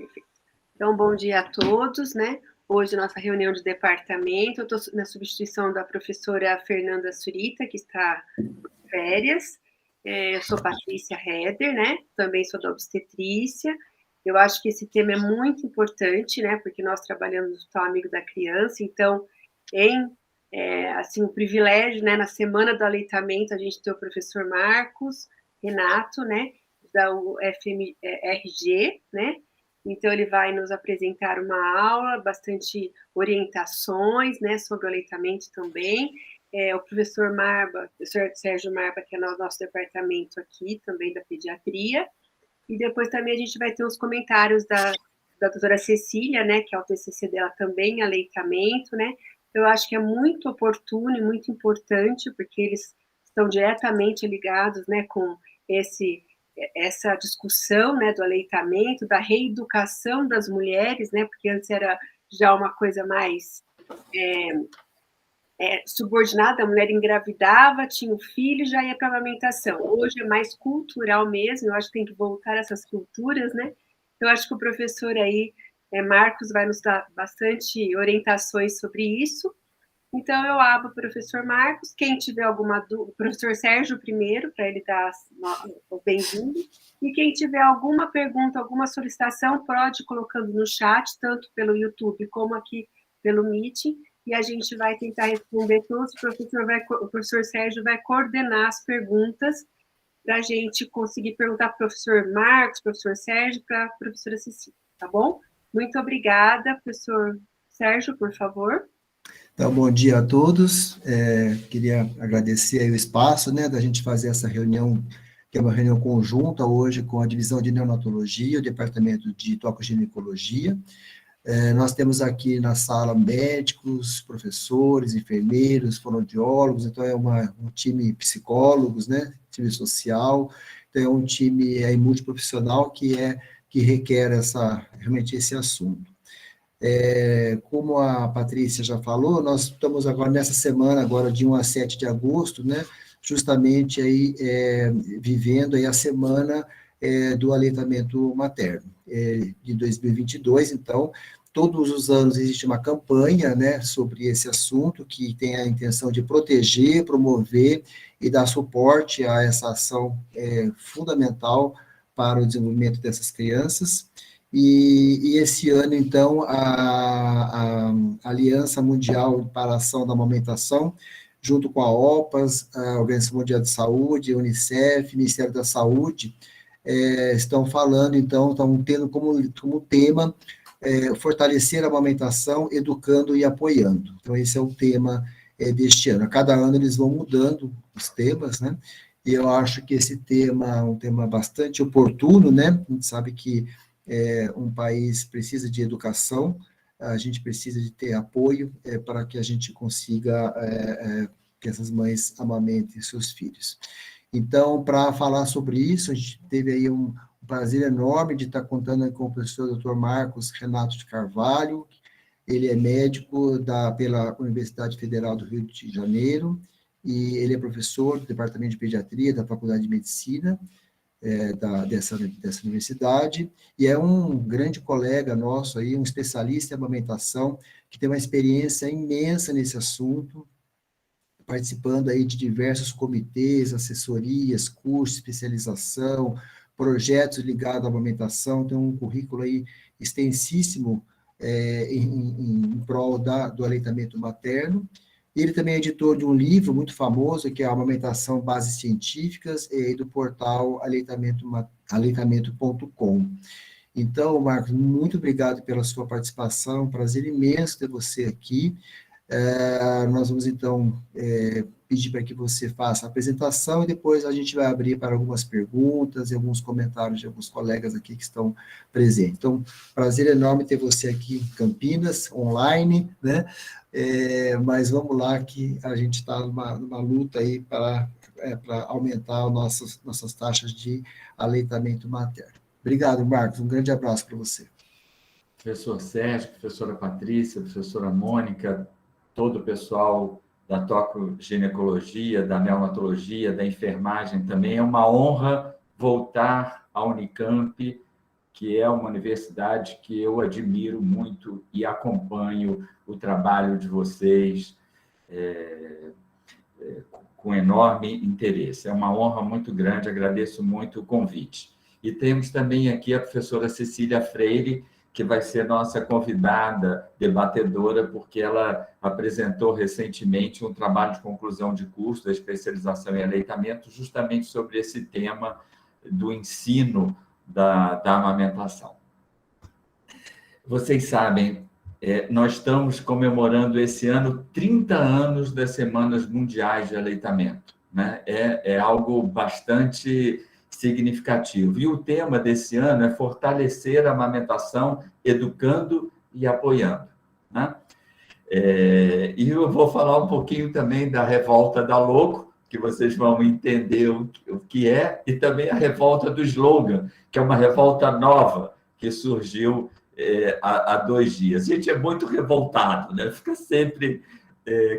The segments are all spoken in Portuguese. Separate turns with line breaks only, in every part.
Perfeito. Então, bom dia a todos, né? Hoje, nossa reunião de departamento, eu estou na substituição da professora Fernanda Surita, que está de férias. Eu sou Patrícia Heder, né? Também sou da obstetrícia. Eu acho que esse tema é muito importante, né? Porque nós trabalhamos no Hospital Amigo da Criança, então, assim, o privilégio, né? Na semana do aleitamento, a gente tem o professor Marcos Renato, né? Da UFMRG, né? Então, ele vai nos apresentar uma aula, bastante orientações, né, sobre o aleitamento também. O professor Marba, o professor Sérgio Marba, que é no nosso departamento aqui, também da pediatria. E depois também a gente vai ter os comentários da doutora Cecília, né, que é o TCC dela também, aleitamento, né. Eu acho que é muito oportuno e muito importante, porque eles estão diretamente ligados, né, com essa discussão, né, do aleitamento, da reeducação das mulheres, né, porque antes era já uma coisa mais subordinada, a mulher engravidava, tinha o filho e já ia para a amamentação. Hoje é mais cultural mesmo, eu acho que tem que voltar essas culturas, né? Então, eu acho que o professor aí, Marcos, vai nos dar bastante orientações sobre isso. Então, eu abro o professor Marcos. Quem tiver alguma dúvida, o professor Sérgio primeiro, para ele dar o bem-vindo. E quem tiver alguma pergunta, alguma solicitação, pode ir colocando no chat, tanto pelo YouTube como aqui pelo Meeting, e a gente vai tentar responder todos. O professor Sérgio vai coordenar as perguntas para a gente conseguir perguntar para o professor Marcos, professor Sérgio, para a professora Cecília, tá bom? Muito obrigada, professor Sérgio, por favor.
Então, bom dia a todos. Queria agradecer aí o espaço, né, da gente fazer essa reunião, que é uma reunião conjunta hoje com a Divisão de Neonatologia, o Departamento de Tocoginecologia. Nós temos aqui na sala médicos, professores, enfermeiros, fonoaudiólogos, então é um time psicólogos, né, time social, então é um time aí multiprofissional que requer realmente esse assunto. Como a Patrícia já falou, nós estamos agora nessa semana, agora de 1 a 7 de agosto, né, justamente aí vivendo aí a semana do aleitamento materno de 2022. Então, todos os anos existe uma campanha, né, sobre esse assunto que tem a intenção de proteger, promover e dar suporte a essa ação fundamental para o desenvolvimento dessas crianças. E esse ano, então, a Aliança Mundial para a Ação da Amamentação, junto com a OPAS, a Organização Mundial de Saúde, a Unicef, Ministério da Saúde, estão falando, então, estão tendo como tema fortalecer a amamentação, educando e apoiando. Então, esse é o tema deste ano. A cada ano eles vão mudando os temas, né? E eu acho que esse tema é um tema bastante oportuno, né? A gente sabe que um país precisa de educação, a gente precisa de ter apoio para que a gente consiga que essas mães amamentem seus filhos. Então, para falar sobre isso, a gente teve aí um prazer enorme de estar contando com o professor Dr. Marcos Renato de Carvalho. Ele é médico pela Universidade Federal do Rio de Janeiro, e ele é professor do Departamento de Pediatria da Faculdade de Medicina dessa universidade, e é um grande colega nosso aí, um especialista em amamentação, que tem uma experiência imensa nesse assunto, participando aí de diversos comitês, assessorias, cursos, especialização, projetos ligados à amamentação, tem um currículo aí extensíssimo em prol do aleitamento materno. Ele também é editor de um livro muito famoso, que é a Amamentação Bases Científicas, do portal aleitamento.com. Então, Marcos, muito obrigado pela sua participação, prazer imenso ter você aqui. Nós vamos, então, pedir para que você faça a apresentação e depois a gente vai abrir para algumas perguntas e alguns comentários de alguns colegas aqui que estão presentes. Então, prazer enorme ter você aqui em Campinas, online, né? Mas vamos lá que a gente está numa luta aí para aumentar nossas taxas de aleitamento materno. Obrigado, Marcos. Um grande abraço para você.
Professor Sérgio, professora Patrícia, professora Mônica, todo o pessoal da tocoginecologia, da neonatologia, da enfermagem também. É uma honra voltar à Unicamp que é uma universidade que eu admiro muito e acompanho o trabalho de vocês com enorme interesse. É uma honra muito grande, agradeço muito o convite. E temos também aqui a professora Cecília Freire, que vai ser nossa convidada debatedora, porque ela apresentou recentemente um trabalho de conclusão de curso da especialização em aleitamento, justamente sobre esse tema do ensino da amamentação. Vocês sabem, nós estamos comemorando esse ano 30 anos das Semanas Mundiais de Aleitamento, né? É algo bastante significativo. E o tema desse ano é fortalecer a amamentação, educando e apoiando, né? E eu vou falar um pouquinho também da Revolta da Loco, que vocês vão entender o que é, e também a Revolta do Slogan, que é uma revolta nova que surgiu há 2 dias. A gente é muito revoltado, né? Fica sempre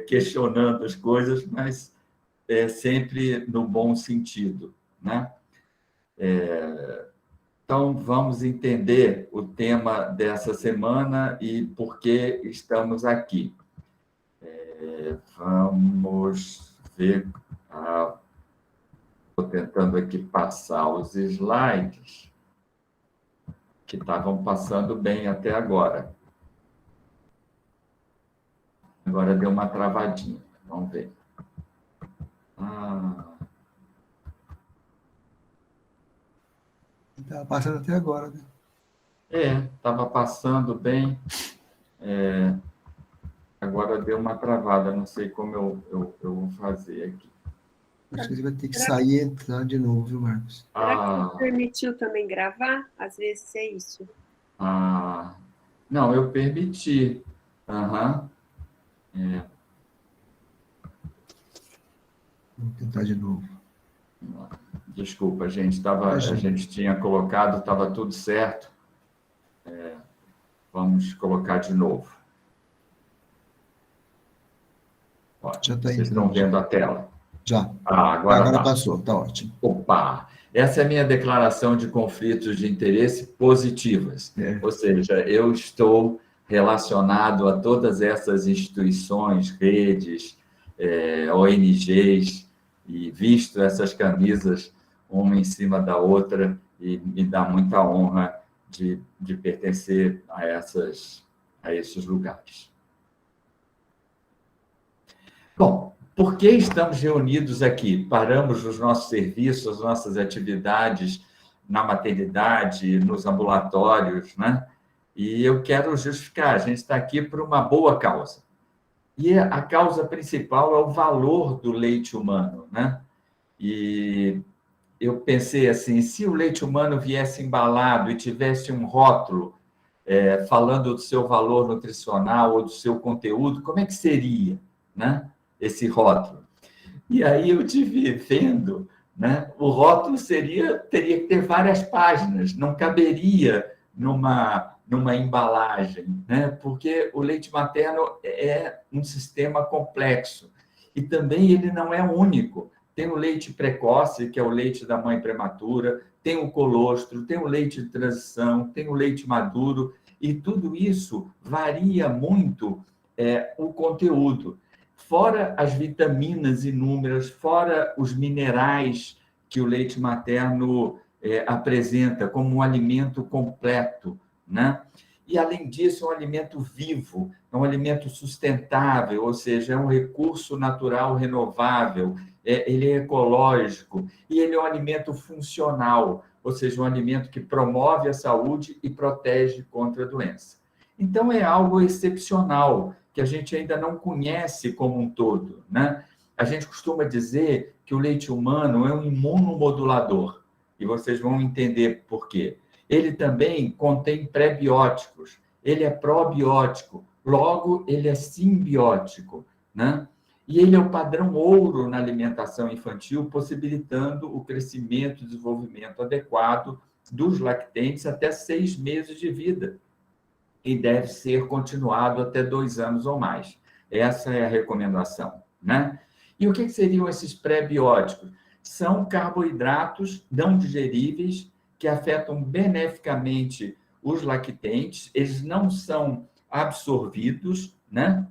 questionando as coisas, mas sempre no bom sentido, né? Então, vamos entender o tema dessa semana e por que estamos aqui. Vamos ver. Estou tentando aqui passar os slides que estavam passando bem até agora. Agora deu uma travadinha. Vamos ver.
Estava passando até agora, né?
Estava passando bem. Agora deu uma travada. Não sei como eu vou fazer aqui.
Acho que você vai ter que sair e entrar de novo, viu, Marcos?
Será que permitiu também gravar? Às vezes é isso.
Não, eu permiti.
Vamos tentar de novo.
Desculpa, gente. A gente tinha colocado, estava tudo certo. Vamos colocar de novo.
Já está
Vocês estão vendo a tela?
Já.
Agora
passou, está ótimo.
Opa! Essa é a minha declaração de conflitos de interesse positivas. Ou seja, eu estou relacionado a todas essas instituições, redes, ONGs, e visto essas camisas uma em cima da outra, e me dá muita honra de pertencer a esses lugares. Bom, por que estamos reunidos aqui? Paramos os nossos serviços, as nossas atividades na maternidade, nos ambulatórios, né? E eu quero justificar, a gente está aqui por uma boa causa. E a causa principal é o valor do leite humano, né? E eu pensei assim, se o leite humano viesse embalado e tivesse um rótulo falando do seu valor nutricional ou do seu conteúdo, como é que seria, né, esse rótulo? E aí eu tive vendo, né, o rótulo teria que ter várias páginas, não caberia numa embalagem, né? Porque o leite materno é um sistema complexo e também ele não é único. Tem o leite precoce, que é o leite da mãe prematura, tem o colostro, tem o leite de transição, tem o leite maduro, e tudo isso varia muito o conteúdo. Fora as vitaminas inúmeras, fora os minerais que o leite materno apresenta como um alimento completo, né? E, além disso, é um alimento vivo, é um alimento sustentável, ou seja, é um recurso natural renovável, ele é ecológico, e ele é um alimento funcional, ou seja, um alimento que promove a saúde e protege contra a doença. Então, é algo excepcional, que a gente ainda não conhece como um todo, né? A gente costuma dizer que o leite humano é um imunomodulador, e vocês vão entender por quê. Ele também contém pré-bióticos, ele é probiótico, logo ele é simbiótico, né? E ele é o padrão ouro na alimentação infantil, possibilitando o crescimento e desenvolvimento adequado dos lactentes até 6 meses de vida, e deve ser continuado até 2 anos ou mais. Essa é a recomendação, né? E o que seriam esses pré-bióticos? São carboidratos não digeríveis que afetam beneficamente os lactentes, eles não são absorvidos, né?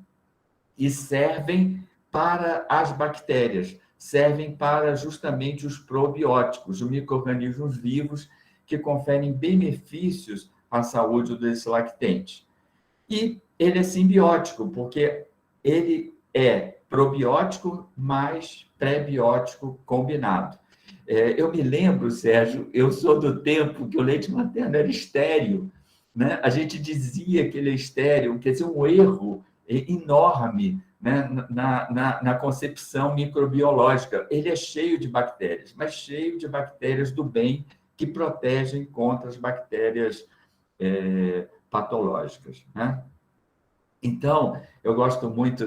E servem para as bactérias, servem para justamente os probióticos, os micro-organismos vivos que conferem benefícios à saúde desse lactente. E ele é simbiótico, porque ele é probiótico mais pré-biótico combinado. Eu me lembro, Sérgio, eu sou do tempo que o leite materno era estéril, né? A gente dizia que ele é estéril, quer dizer, um erro enorme, né? na concepção microbiológica. Ele é cheio de bactérias, mas cheio de bactérias do bem que protegem contra as bactérias patológicas, né? Então, eu gosto muito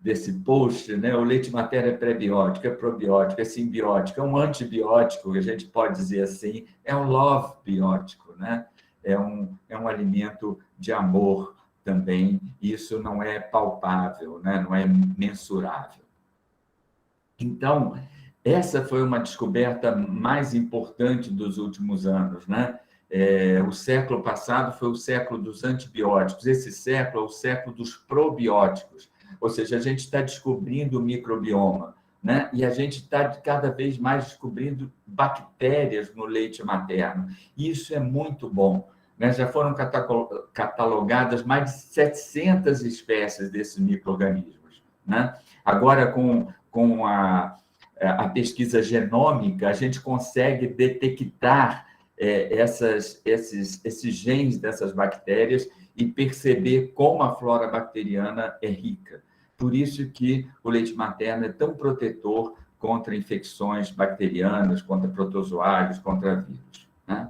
desse post, né? O leite materno é pré-biótico, é probiótico, é simbiótico, é um antibiótico, que a gente pode dizer assim, é um love biótico, né? É um alimento de amor também, isso não é palpável, né? Não é mensurável. Então, essa foi uma descoberta mais importante dos últimos anos, né? O século passado foi o século dos antibióticos, esse século é o século dos probióticos, ou seja, a gente está descobrindo o microbioma, né? E a gente está cada vez mais descobrindo bactérias no leite materno. Isso é muito bom, né? Já foram catalogadas mais de 700 espécies desses micro-organismos, né? Agora, com a pesquisa genômica, a gente consegue detectar esses genes dessas bactérias e perceber como a flora bacteriana é rica. Por isso que o leite materno é tão protetor contra infecções bacterianas, contra protozoários, contra vírus, né?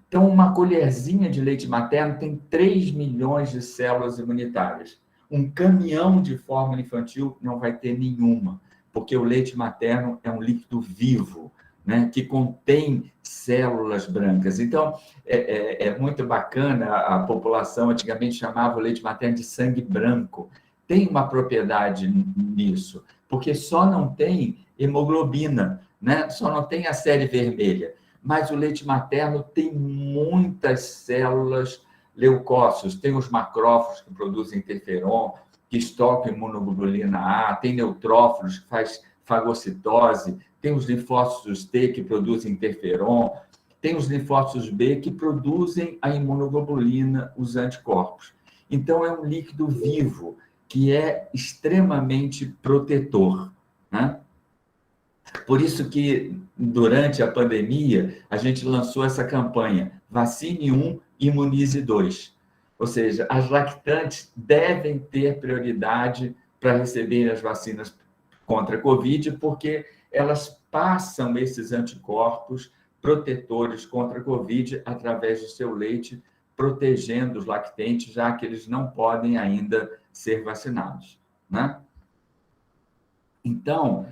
Então, uma colherzinha de leite materno tem 3 milhões de células imunitárias. Um caminhão de fórmula infantil não vai ter nenhuma, porque o leite materno é um líquido vivo, né, que contém células brancas. Então, é muito bacana, a população antigamente chamava o leite materno de sangue branco. Tem uma propriedade nisso, porque só não tem hemoglobina, né? Só não tem a série vermelha. Mas o leite materno tem muitas células leucócitos, tem os macrófagos que produzem interferon, que estocam imunoglobulina A, tem neutrófilos que faz fagocitose, tem os linfócitos T que produzem interferon, tem os linfócitos B que produzem a imunoglobulina, os anticorpos. Então, é um líquido vivo que é extremamente protetor, né? Por isso que, durante a pandemia, a gente lançou essa campanha, Vacine 1, Imunize 2. Ou seja, as lactantes devem ter prioridade para receber as vacinas contra a Covid, porque elas passam esses anticorpos protetores contra a Covid através do seu leite, protegendo os lactentes, já que eles não podem ainda ser vacinados, né? Então,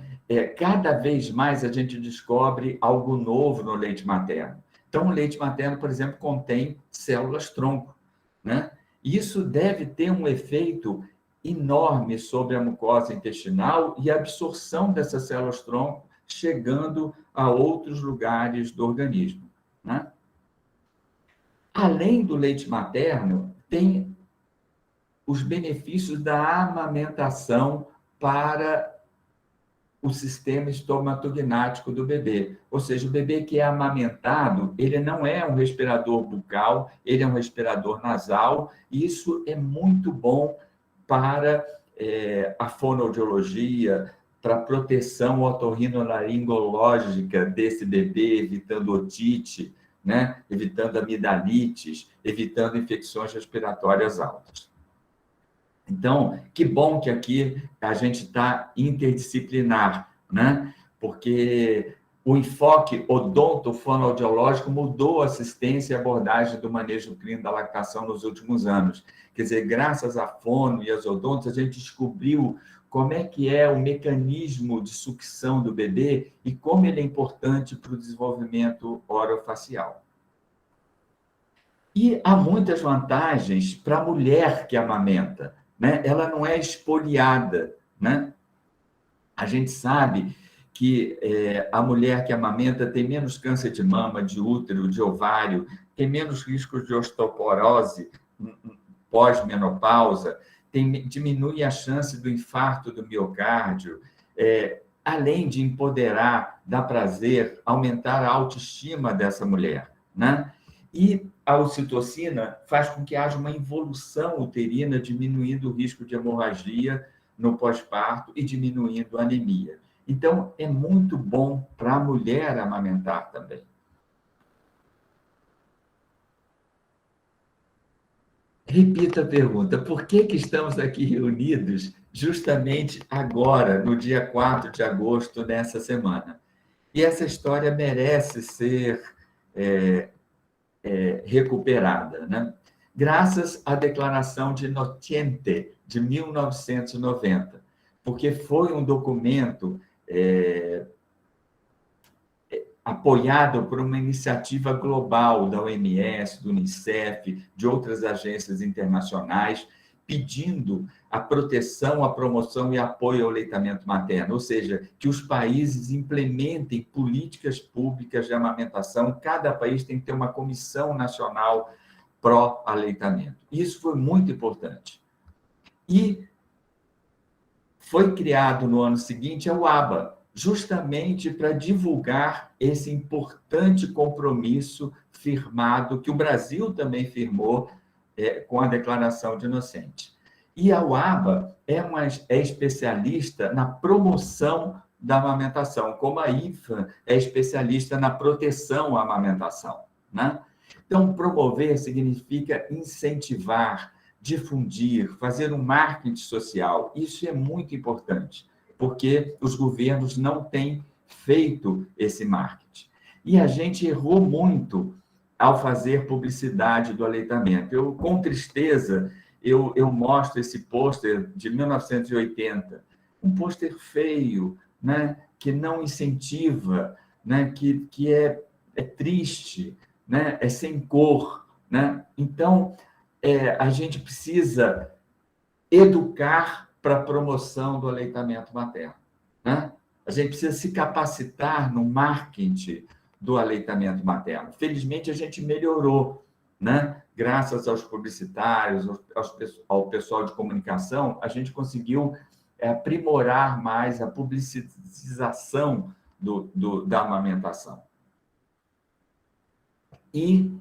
cada vez mais a gente descobre algo novo no leite materno. Então, o leite materno, por exemplo, contém células-tronco, né? Isso deve ter um efeito enorme sobre a mucosa intestinal e a absorção dessas células-tronco chegando a outros lugares do organismo, né? Além do leite materno, tem os benefícios da amamentação para o sistema estomatognático do bebê. Ou seja, o bebê que é amamentado, ele não é um respirador bucal, ele é um respirador nasal, e isso é muito bom para a fonoaudiologia, para a proteção otorrinolaringológica desse bebê, evitando otite, né? Evitando amidalites, evitando infecções respiratórias altas. Então, que bom que aqui a gente está interdisciplinar, né? Porque o enfoque odontofonoaudiológico mudou a assistência e abordagem do manejo clínico da lactação nos últimos anos. Quer dizer, graças à fono e às odontos, a gente descobriu como é que é o mecanismo de sucção do bebê e como ele é importante para o desenvolvimento orofacial. E há muitas vantagens para a mulher que amamenta, né? Ela não é espoliada, né? A gente sabe que a mulher que amamenta tem menos câncer de mama, de útero, de ovário, tem menos risco de osteoporose pós-menopausa, diminui a chance do infarto do miocárdio, além de empoderar, dar prazer, aumentar a autoestima dessa mulher, né? E a ocitocina faz com que haja uma involução uterina, diminuindo o risco de hemorragia no pós-parto e diminuindo a anemia. Então, é muito bom para a mulher amamentar também. Repito a pergunta, por que estamos aqui reunidos justamente agora, no dia 4 de agosto, nessa semana? E essa história merece ser recuperada, né? Graças à Declaração de Nociente, de 1990, porque foi um documento apoiado por uma iniciativa global da OMS, do Unicef, de outras agências internacionais, pedindo a proteção, a promoção e apoio ao aleitamento materno, ou seja, que os países implementem políticas públicas de amamentação. Cada país tem que ter uma comissão nacional pró-aleitamento. Isso foi muito importante. E foi criado no ano seguinte a UABA, justamente para divulgar esse importante compromisso firmado, que o Brasil também firmou com a Declaração de Inocente. E a UABA é especialista na promoção da amamentação, como a IFAM é especialista na proteção à amamentação, né? Então, promover significa incentivar, difundir, fazer um marketing social. Isso é muito importante, porque os governos não têm feito esse marketing. E a gente errou muito ao fazer publicidade do aleitamento. Com tristeza, eu mostro esse pôster de 1980, um pôster feio, né, que não incentiva, né, que é triste, né, é sem cor, né? Então, a gente precisa educar para a promoção do aleitamento materno, né? A gente precisa se capacitar no marketing do aleitamento materno. Felizmente, a gente melhorou, né? Graças aos publicitários, ao pessoal de comunicação, a gente conseguiu aprimorar mais a publicização da amamentação. E,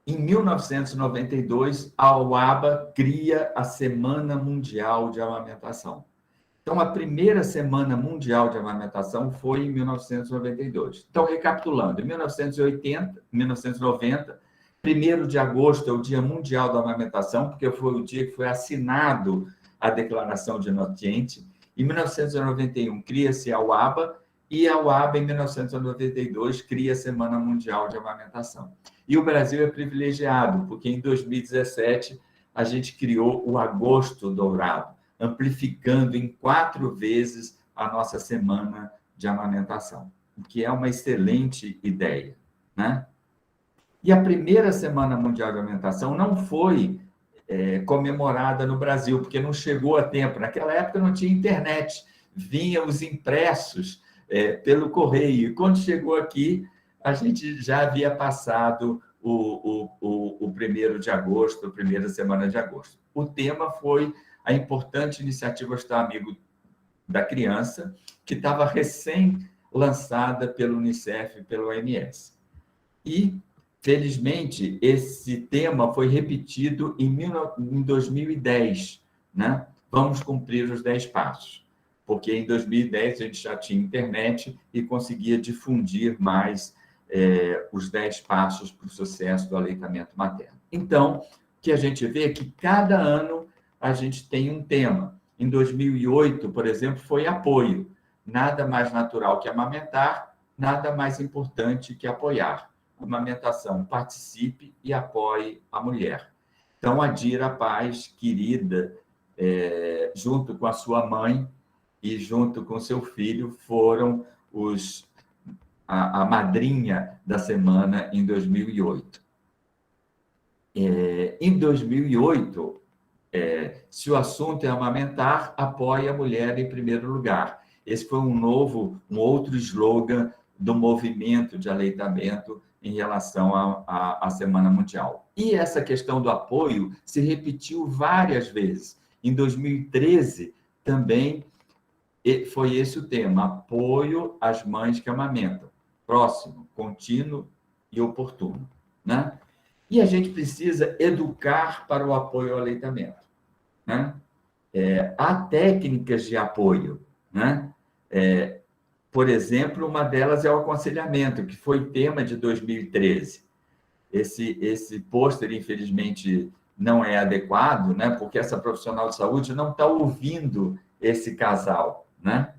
em 1992, a UABA cria a Semana Mundial de Amamentação. Então, a primeira Semana Mundial de Amamentação foi em 1992. Então, recapitulando, em 1990, 1º de agosto é o Dia Mundial da Amamentação, porque foi o dia que foi assinado a Declaração de Nociente. Em 1991, cria-se a UABA, e a UABA, em 1992, cria a Semana Mundial de Amamentação. E o Brasil é privilegiado, porque em 2017 a gente criou o Agosto Dourado, amplificando em 4 vezes a nossa Semana de Amamentação, o que é uma excelente ideia, né? E a primeira Semana Mundial de Amamentação não foi comemorada no Brasil, porque não chegou a tempo. Naquela época não tinha internet, vinham os impressos pelo correio. E quando chegou aqui, a gente já havia passado o 1º de agosto, a primeira semana de agosto. O tema foi a importante iniciativa Estar Amigo da Criança, que estava recém-lançada pelo Unicef e pelo OMS. E, felizmente, esse tema foi repetido em 2010, né? Vamos cumprir os 10 passos, porque em 2010 a gente já tinha internet e conseguia difundir mais os 10 passos para o sucesso do aleitamento materno. Então, o que a gente vê é que cada ano a gente tem um tema. Em 2008, por exemplo, foi apoio. Nada mais natural que amamentar, nada mais importante que apoiar. Amamentação, participe e apoie a mulher. Então, a Dira Paz, querida, junto com a sua mãe e junto com seu filho, foram a madrinha da semana em 2008. Em 2008, se o assunto é amamentar, apoie a mulher em primeiro lugar. Esse foi um outro slogan do movimento de aleitamento em relação à Semana Mundial. E essa questão do apoio se repetiu várias vezes. Em 2013, também foi esse o tema: apoio às mães que amamentam. Próximo, contínuo e oportuno, né? E a gente precisa educar para o apoio ao aleitamento, né? Há técnicas de apoio, né? Por exemplo, uma delas é o aconselhamento, que foi tema de 2013. Esse pôster, infelizmente, não é adequado, né? Porque essa profissional de saúde não está ouvindo esse casal, né?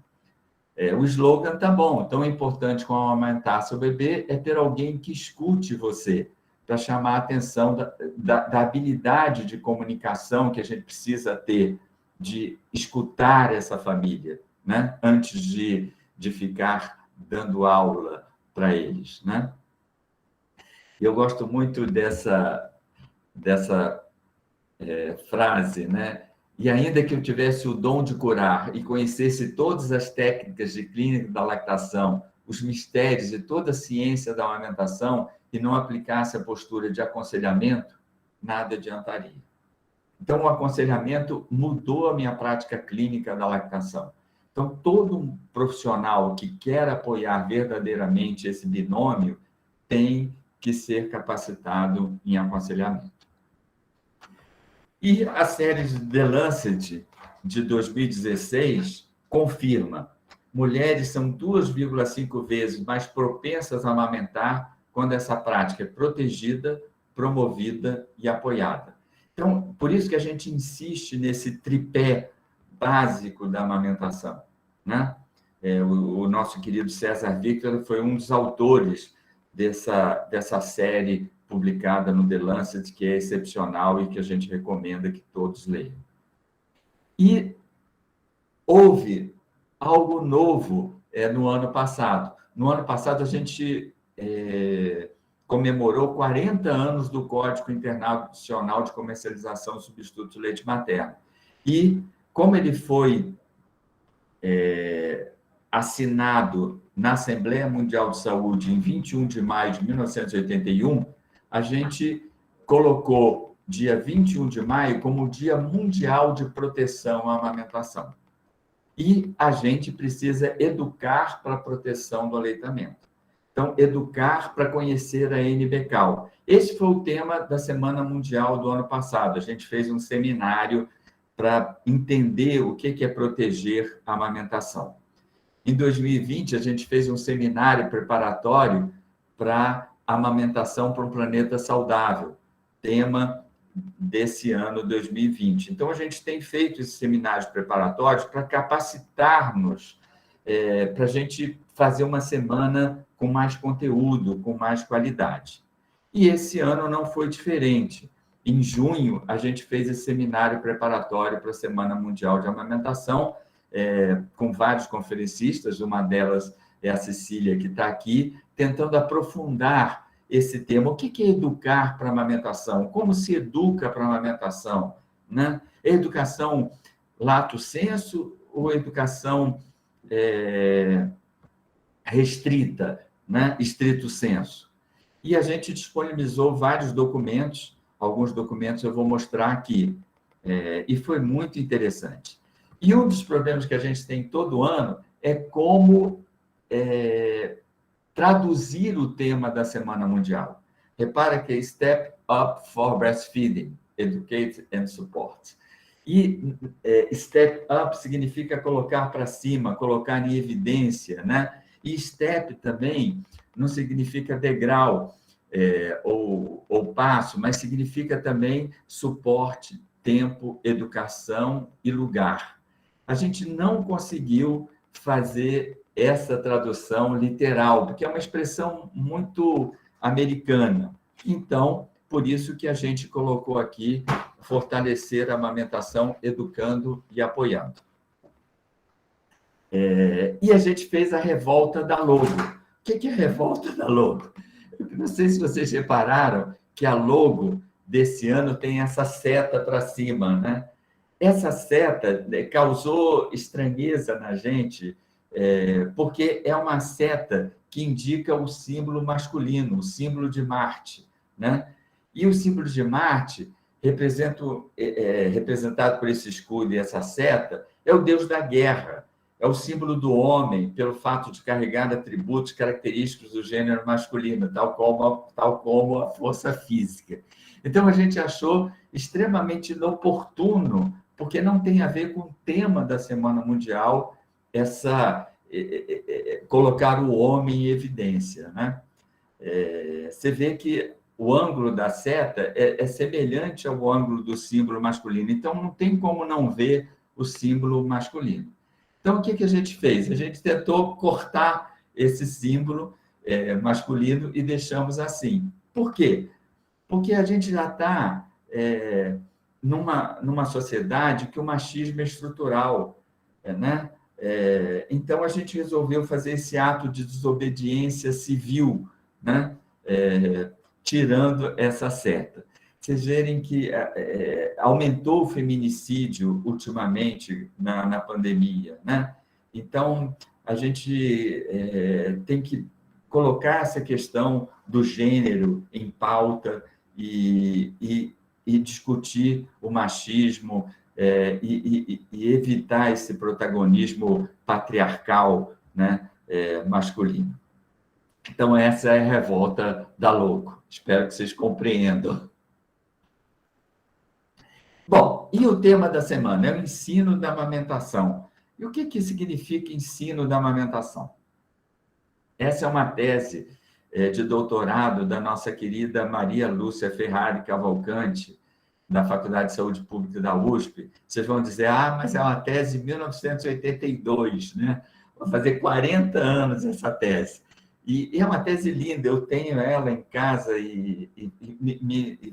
O slogan tá bom. Tão importante como amamentar seu bebê é ter alguém que escute você, para chamar a atenção da habilidade de comunicação que a gente precisa ter, de escutar essa família, né? Antes de ficar dando aula para eles, né? Eu gosto muito dessa frase, né? E ainda que eu tivesse o dom de curar e conhecesse todas as técnicas de clínica da lactação, os mistérios e toda a ciência da amamentação, e não aplicasse a postura de aconselhamento, nada adiantaria. Então, o aconselhamento mudou a minha prática clínica da lactação. Então, todo um profissional que quer apoiar verdadeiramente esse binômio tem que ser capacitado em aconselhamento. E a série de The Lancet, de 2016, confirma: mulheres são 2,5 vezes mais propensas a amamentar quando essa prática é protegida, promovida e apoiada. Então, por isso que a gente insiste nesse tripé básico da amamentação, né? O nosso querido César Victor foi um dos autores dessa série publicada no The Lancet, que é excepcional e que a gente recomenda que todos leiam. E houve algo novo no ano passado. No ano passado, a gente comemorou 40 anos do Código Internacional de Comercialização de Substitutos de Leite Materno. E, como ele foi assinado na Assembleia Mundial de Saúde em 21 de maio de 1981, a gente colocou dia 21 de maio como o Dia Mundial de Proteção à Amamentação. E a gente precisa educar para a proteção do aleitamento. Então, educar para conhecer a NBCAL. Esse foi o tema da Semana Mundial do ano passado. A gente fez um seminário para entender o que é proteger a amamentação. Em 2020, a gente fez um seminário preparatório para amamentação para um planeta saudável, tema desse ano 2020. Então, a gente tem feito esses seminários preparatórios para capacitarmos, para a gente fazer uma semana com mais conteúdo, com mais qualidade. E esse ano não foi diferente. Em junho, a gente fez esse seminário preparatório para a Semana Mundial de Amamentação, com vários conferencistas, uma delas é a Cecília, que está aqui, tentando aprofundar esse tema. O que é educar para a amamentação? Como se educa para a amamentação, né? É educação lato sensu ou educação restrita, né? Estrito sensu? E a gente disponibilizou vários documentos, alguns documentos eu vou mostrar aqui, e foi muito interessante. E um dos problemas que a gente tem todo ano é como traduzir o tema da Semana Mundial. Repara que é Step Up for Breastfeeding, Educate and Support. E Step Up significa colocar para cima, colocar em evidência, né? E Step também não significa degrau ou passo, mas significa também suporte, tempo, educação e lugar. A gente não conseguiu fazer essa tradução literal, porque é uma expressão muito americana. Então, por isso que a gente colocou aqui fortalecer a amamentação, educando e apoiando. E a gente fez a revolta da logo. O que é a revolta da logo? Eu não sei se vocês repararam que a logo desse ano tem essa seta para cima, né? Essa seta causou estranheza na gente, porque é uma seta que indica o símbolo masculino, o símbolo de Marte, né? E o símbolo de Marte, representado por esse escudo e essa seta, é o deus da guerra, é o símbolo do homem, pelo fato de carregar atributos característicos do gênero masculino, tal como a força física. Então, a gente achou extremamente inoportuno, porque não tem a ver com o tema da Semana Mundial, colocar o homem em evidência, né? Você vê que o ângulo da seta é semelhante ao ângulo do símbolo masculino, então não tem como não ver o símbolo masculino. Então, o que a gente fez? A gente tentou cortar esse símbolo masculino e deixamos assim. Por quê? Porque a gente já está numa sociedade que o machismo é estrutural, né? Então, a gente resolveu fazer esse ato de desobediência civil, né? Tirando essa seta. Vocês verem que aumentou o feminicídio ultimamente na pandemia, né? Então, a gente tem que colocar essa questão do gênero em pauta e discutir o machismo e evitar esse protagonismo patriarcal, né, masculino. Então, essa é a revolta da Louco. Espero que vocês compreendam. Bom, e o tema da semana é o ensino da amamentação. E o que significa ensino da amamentação? Essa é uma tese de doutorado da nossa querida Maria Lúcia Ferrari Cavalcante, da Faculdade de Saúde Pública da USP. Vocês vão dizer, mas é uma tese de 1982, né? Vai fazer 40 anos essa tese. E é uma tese linda, eu tenho ela em casa e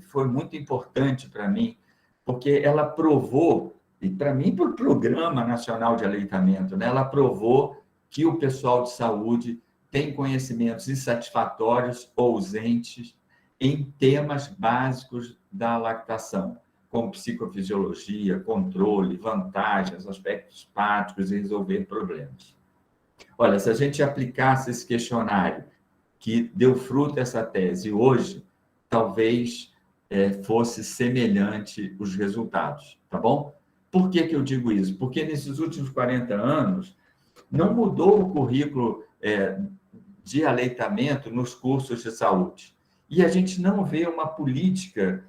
foi muito importante para mim, porque ela provou, e para mim, para o Programa Nacional de Aleitamento, né? Ela provou que o pessoal de saúde tem conhecimentos insatisfatórios ou ausentes em temas básicos da lactação, como psicofisiologia, controle, vantagens, aspectos práticos e resolver problemas. Olha, se a gente aplicasse esse questionário que deu fruto a essa tese hoje, talvez fosse semelhante os resultados, tá bom? Por que eu digo isso? Porque nesses últimos 40 anos não mudou o currículo de aleitamento nos cursos de saúde. E a gente não vê uma política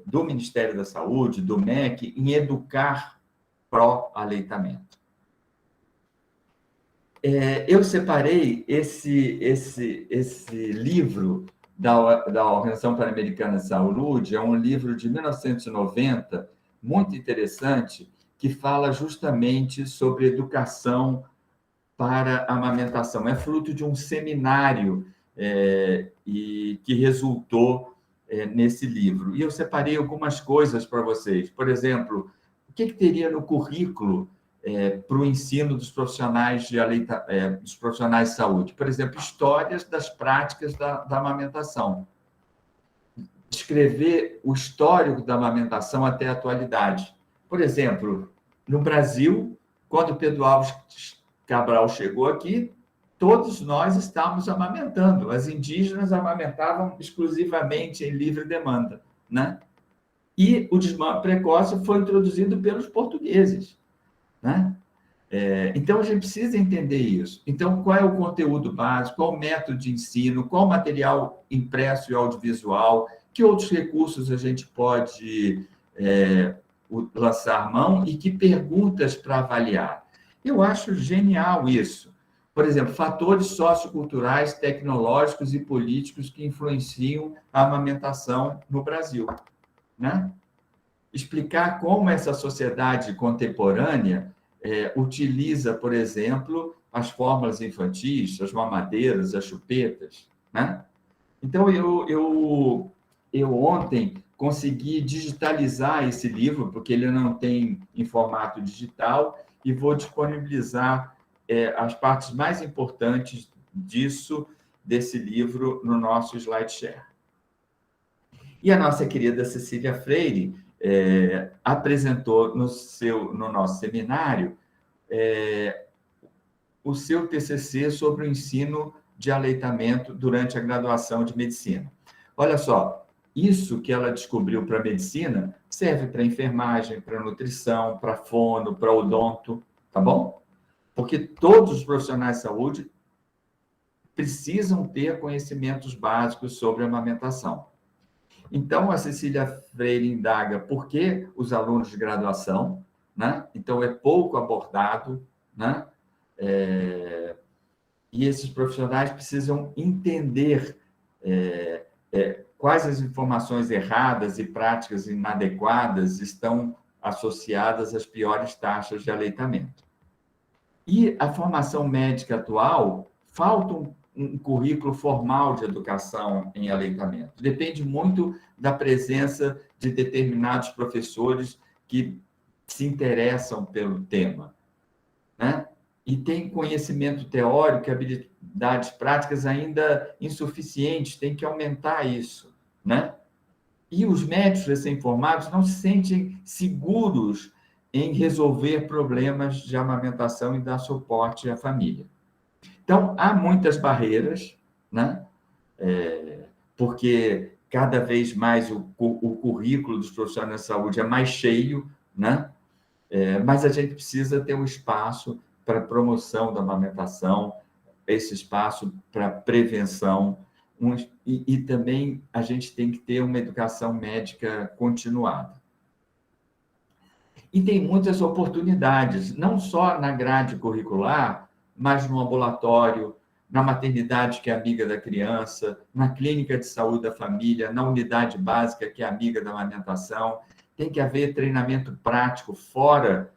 do Ministério da Saúde, do MEC, em educar pró-aleitamento. Eu separei esse livro da Organização Pan-Americana de Saúde, é um livro de 1990, muito interessante, que fala justamente sobre educação para a amamentação. É fruto de um seminário e que resultou nesse livro. E eu separei algumas coisas para vocês. Por exemplo, o que teria no currículo para o ensino dos profissionais dos profissionais de saúde? Por exemplo, histórias das práticas da amamentação. Descrever o histórico da amamentação até a atualidade. Por exemplo, no Brasil, quando Pedro Álvares Cabral chegou aqui, todos nós estávamos amamentando. As indígenas amamentavam exclusivamente em livre demanda, né? E o desmame precoce foi introduzido pelos portugueses, né? Então, a gente precisa entender isso. Então, qual é o conteúdo básico, qual o método de ensino, qual o material impresso e audiovisual, que outros recursos a gente pode lançar mão e que perguntas para avaliar. Eu acho genial isso. Por exemplo, fatores socioculturais, tecnológicos e políticos que influenciam a amamentação no Brasil, né? Explicar como essa sociedade contemporânea utiliza, por exemplo, as fórmulas infantis, as mamadeiras, as chupetas, né? Então, eu ontem consegui digitalizar esse livro, porque ele não tem em formato digital, e vou disponibilizar as partes mais importantes desse livro, no nosso SlideShare. E a nossa querida Cecília Freire apresentou no nosso seminário o seu TCC sobre o ensino de aleitamento durante a graduação de medicina. Olha só, isso que ela descobriu para a medicina serve para enfermagem, para nutrição, para fono, para odonto, tá bom? Porque todos os profissionais de saúde precisam ter conhecimentos básicos sobre a amamentação. Então, a Cecília Freire indaga por que os alunos de graduação, né? Então, é pouco abordado, né? E esses profissionais precisam entender quais as informações erradas e práticas inadequadas estão associadas às piores taxas de aleitamento. E a formação médica atual, falta um currículo formal de educação em aleitamento. Depende muito da presença de determinados professores que se interessam pelo tema, né? E tem conhecimento teórico e habilidades práticas ainda insuficientes, tem que aumentar isso, né? E os médicos recém-formados não se sentem seguros em resolver problemas de amamentação e dar suporte à família. Então, há muitas barreiras, né? Porque cada vez mais o currículo dos profissionais de saúde é mais cheio, né? Mas a gente precisa ter um espaço para promoção da amamentação, esse espaço para prevenção, e também a gente tem que ter uma educação médica continuada. E tem muitas oportunidades, não só na grade curricular, mas no ambulatório, na maternidade, que é amiga da criança, na clínica de saúde da família, na unidade básica, que é amiga da amamentação. Tem que haver treinamento prático fora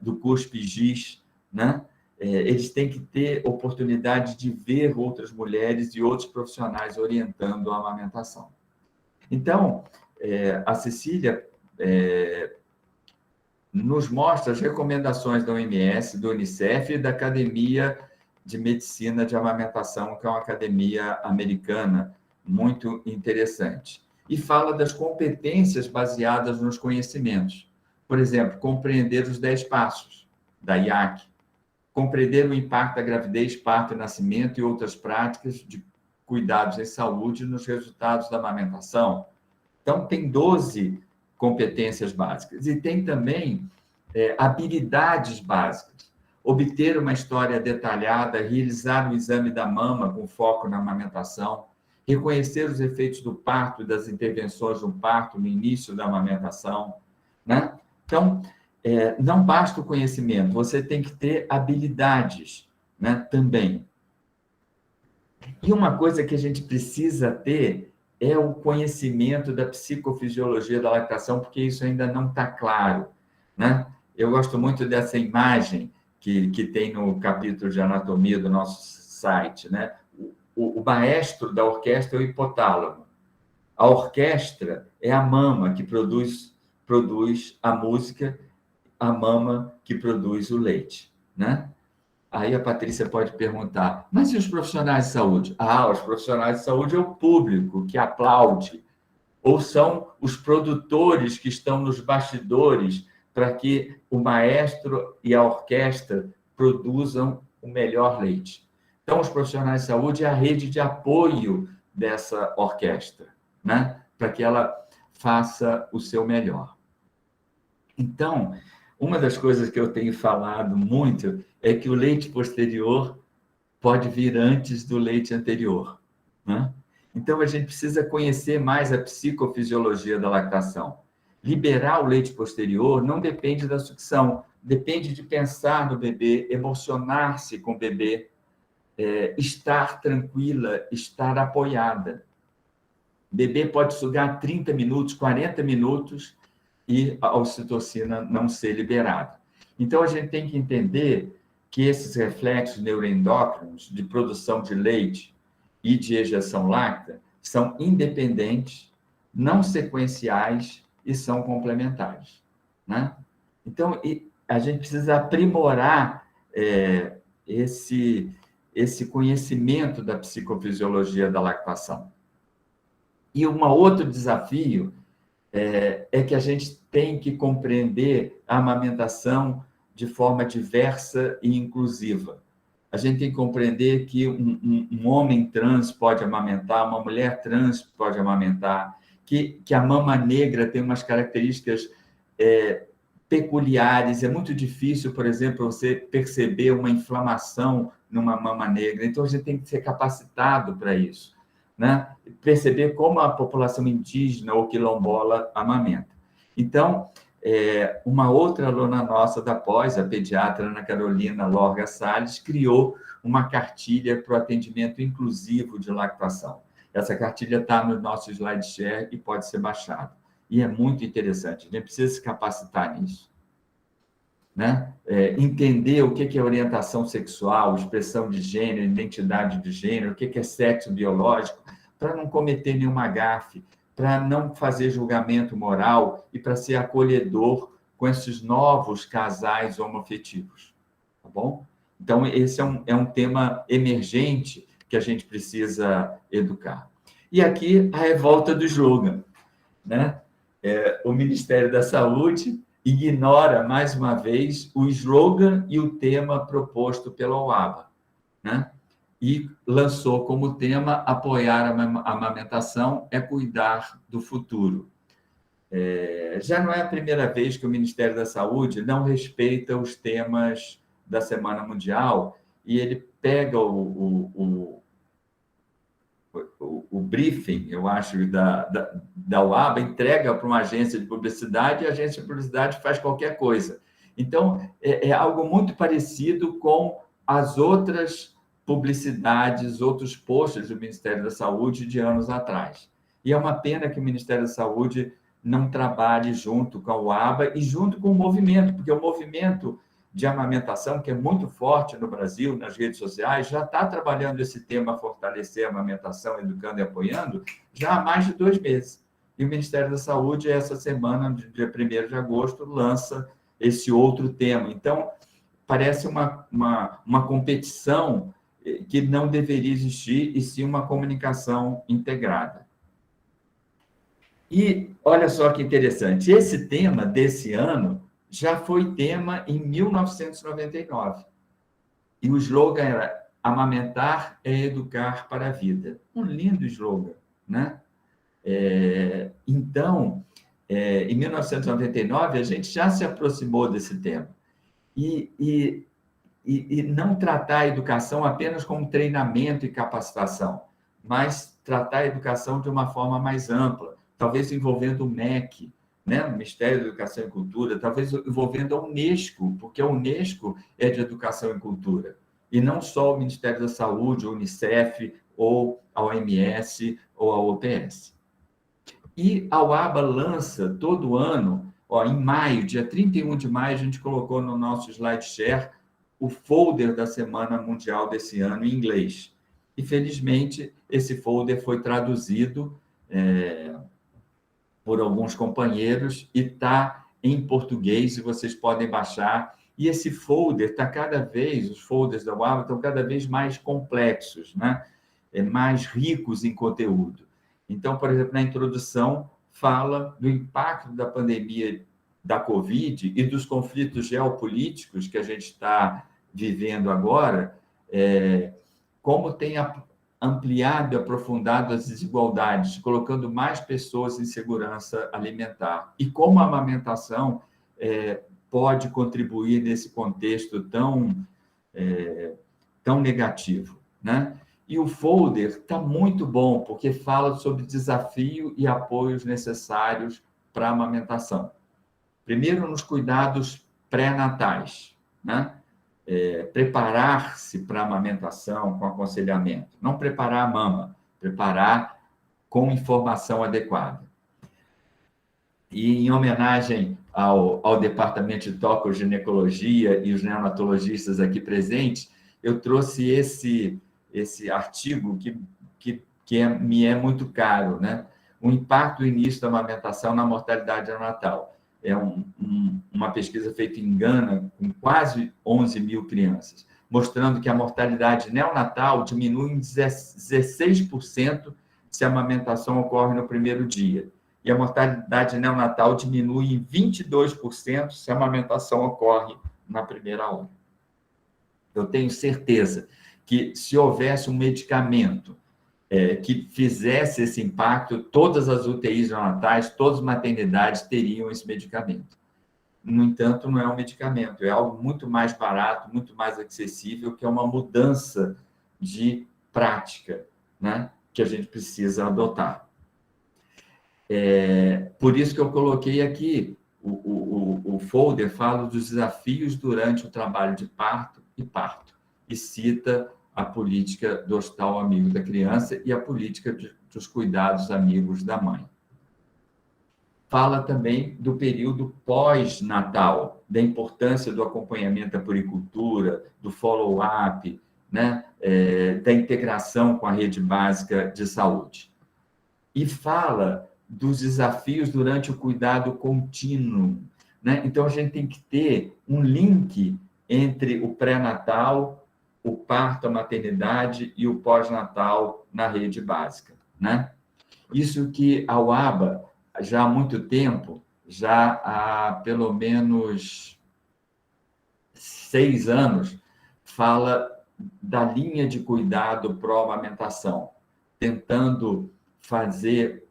do curso PIGIS, né? Eles têm que ter oportunidade de ver outras mulheres e outros profissionais orientando a amamentação. Então, a Cecília nos mostra as recomendações da OMS, do Unicef e da Academia de Medicina de Amamentação, que é uma academia americana muito interessante. E fala das competências baseadas nos conhecimentos. Por exemplo, compreender os 10 passos da IAC, compreender o impacto da gravidez, parto e nascimento e outras práticas de cuidados em saúde nos resultados da amamentação. Então, tem 12 competências básicas. E tem também habilidades básicas. Obter uma história detalhada, realizar o exame da mama com foco na amamentação, reconhecer os efeitos do parto e das intervenções do parto no início da amamentação, né? Então, não basta o conhecimento, você tem que ter habilidades, né, também. E uma coisa que a gente precisa ter é o conhecimento da psicofisiologia da lactação, porque isso ainda não está claro, né? Eu gosto muito dessa imagem que tem no capítulo de anatomia do nosso site, né? O maestro da orquestra é o hipotálamo. A orquestra é a mama que produz a música, a mama que produz o leite, né? Aí a Patrícia pode perguntar, mas e os profissionais de saúde? Os profissionais de saúde é o público que aplaude, ou são os produtores que estão nos bastidores para que o maestro e a orquestra produzam o melhor leite. Então, os profissionais de saúde é a rede de apoio dessa orquestra, né? Para que ela faça o seu melhor. Então, uma das coisas que eu tenho falado muito é que o leite posterior pode vir antes do leite anterior, né? Então, a gente precisa conhecer mais a psicofisiologia da lactação. Liberar o leite posterior não depende da sucção, depende de pensar no bebê, emocionar-se com o bebê, estar tranquila, estar apoiada. O bebê pode sugar 30 minutos, 40 minutos e a ocitocina não ser liberada. Então, a gente tem que entender que esses reflexos neuroendócrinos de produção de leite e de ejeção láctea são independentes, não sequenciais e são complementares, né? Então, a gente precisa aprimorar esse conhecimento da psicofisiologia da lactação. E um outro desafio é que a gente tem que compreender a amamentação de forma diversa e inclusiva. a gente tem que compreender que um homem trans pode amamentar, uma mulher trans pode amamentar, que a mama negra tem umas características peculiares. É muito difícil, por exemplo, você perceber uma inflamação numa mama negra. Então, a gente tem que ser capacitado para isso, né? Perceber como a população indígena ou quilombola amamenta. Então, uma outra aluna nossa da pós, a pediatra Ana Carolina Lorga Salles, criou uma cartilha para o atendimento inclusivo de lactação. Essa cartilha está no nosso SlideShare e pode ser baixada. E é muito interessante, a gente precisa se capacitar nisso, né? Entender o que é orientação sexual, expressão de gênero, identidade de gênero, o que é sexo biológico, para não cometer nenhuma gafe, para não fazer julgamento moral e para ser acolhedor com esses novos casais homoafetivos, tá bom? Então, esse é um tema emergente que a gente precisa educar. E aqui a revolta do slogan, né? O Ministério da Saúde ignora, mais uma vez, o slogan e o tema proposto pela OABA, né? E lançou como tema: apoiar a amamentação é cuidar do futuro. Já não é a primeira vez que o Ministério da Saúde não respeita os temas da Semana Mundial e ele pega o briefing, eu acho, da UABA, entrega para uma agência de publicidade e a agência de publicidade faz qualquer coisa. Então, é algo muito parecido com as outras publicidades, outros posts do Ministério da Saúde de anos atrás. E é uma pena que o Ministério da Saúde não trabalhe junto com a UABA e junto com o movimento, porque o movimento de amamentação, que é muito forte no Brasil, nas redes sociais, já está trabalhando esse tema, fortalecer a amamentação, educando e apoiando, já há mais de 2 meses. E o Ministério da Saúde, essa semana, dia 1º de agosto, lança esse outro tema. Então, parece uma competição que não deveria existir, e sim uma comunicação integrada. E olha só que interessante, esse tema desse ano já foi tema em 1999. E o slogan era: amamentar é educar para a vida. Um lindo slogan, né? Então, em 1999, a gente já se aproximou desse tema. E não tratar a educação apenas como treinamento e capacitação, mas tratar a educação de uma forma mais ampla, talvez envolvendo o MEC, né? O Ministério da Educação e Cultura, talvez envolvendo a Unesco, porque a Unesco é de Educação e Cultura, e não só o Ministério da Saúde, a Unicef, ou a OMS, ou a OPS. E a UABA lança todo ano, em maio, dia 31 de maio, a gente colocou no nosso SlideShare o folder da Semana Mundial desse ano em inglês. E, felizmente, esse folder foi traduzido por alguns companheiros e está em português, e vocês podem baixar. E esse folder está os folders da UABA estão cada vez mais complexos, né? Mais ricos em conteúdo. Então, por exemplo, na introdução, fala do impacto da pandemia da Covid e dos conflitos geopolíticos que a gente está vivendo agora, como tem ampliado e aprofundado as desigualdades, colocando mais pessoas em segurança alimentar. E como a amamentação pode contribuir nesse contexto tão negativo, né? E o folder está muito bom, porque fala sobre desafio e apoios necessários para a amamentação. Primeiro, nos cuidados pré-natais, né? Preparar-se para a amamentação com aconselhamento. Não preparar a mama, preparar com informação adequada. E, em homenagem ao Departamento de Tocoginecologia e os neonatologistas aqui presentes, eu trouxe esse artigo que me é muito caro, né? O impacto do início da amamentação na mortalidade neonatal. É uma pesquisa feita em Gana com quase 11 mil crianças, mostrando que a mortalidade neonatal diminui em 16% se a amamentação ocorre no primeiro dia. E a mortalidade neonatal diminui em 22% se a amamentação ocorre na primeira hora. Eu tenho certeza que, se houvesse um medicamento que fizesse esse impacto, todas as UTIs neonatais, todas as maternidades teriam esse medicamento. No entanto, não é um medicamento, é algo muito mais barato, muito mais acessível, que é uma mudança de prática, né, que a gente precisa adotar. Por isso que eu coloquei aqui, o folder fala dos desafios durante o trabalho de parto e cita a política do Hospital Amigo da Criança e a política dos cuidados amigos da mãe. Fala também do período pós-natal, da importância do acompanhamento da puericultura, do follow-up, né, da integração com a rede básica de saúde. E fala dos desafios durante o cuidado contínuo, né? Então, a gente tem que ter um link entre o pré-natal, o parto, a maternidade e o pós-natal na rede básica, né? Isso que a UABA, já há muito tempo, já há pelo menos 6 anos, fala da linha de cuidado pró-amamentação, tentando fazer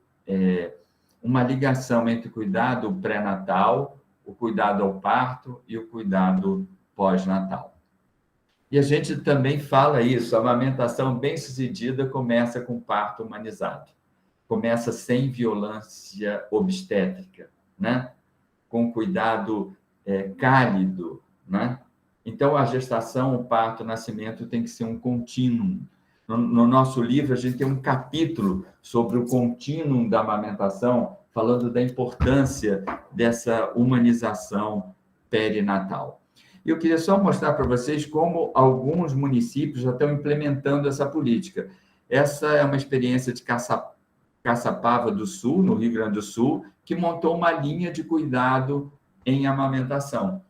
uma ligação entre o cuidado pré-natal, o cuidado ao parto e o cuidado pós-natal. E a gente também fala isso, a amamentação bem-sucedida começa com parto humanizado, começa sem violência obstétrica, né? Com cuidado cálido, né? Então, a gestação, o parto, o nascimento tem que ser um contínuo. No nosso livro, a gente tem um capítulo sobre o contínuo da amamentação, falando da importância dessa humanização perinatal. E eu queria só mostrar para vocês como alguns municípios já estão implementando essa política. Essa é uma experiência de Caçapava do Sul, no Rio Grande do Sul, que montou uma linha de cuidado em amamentação,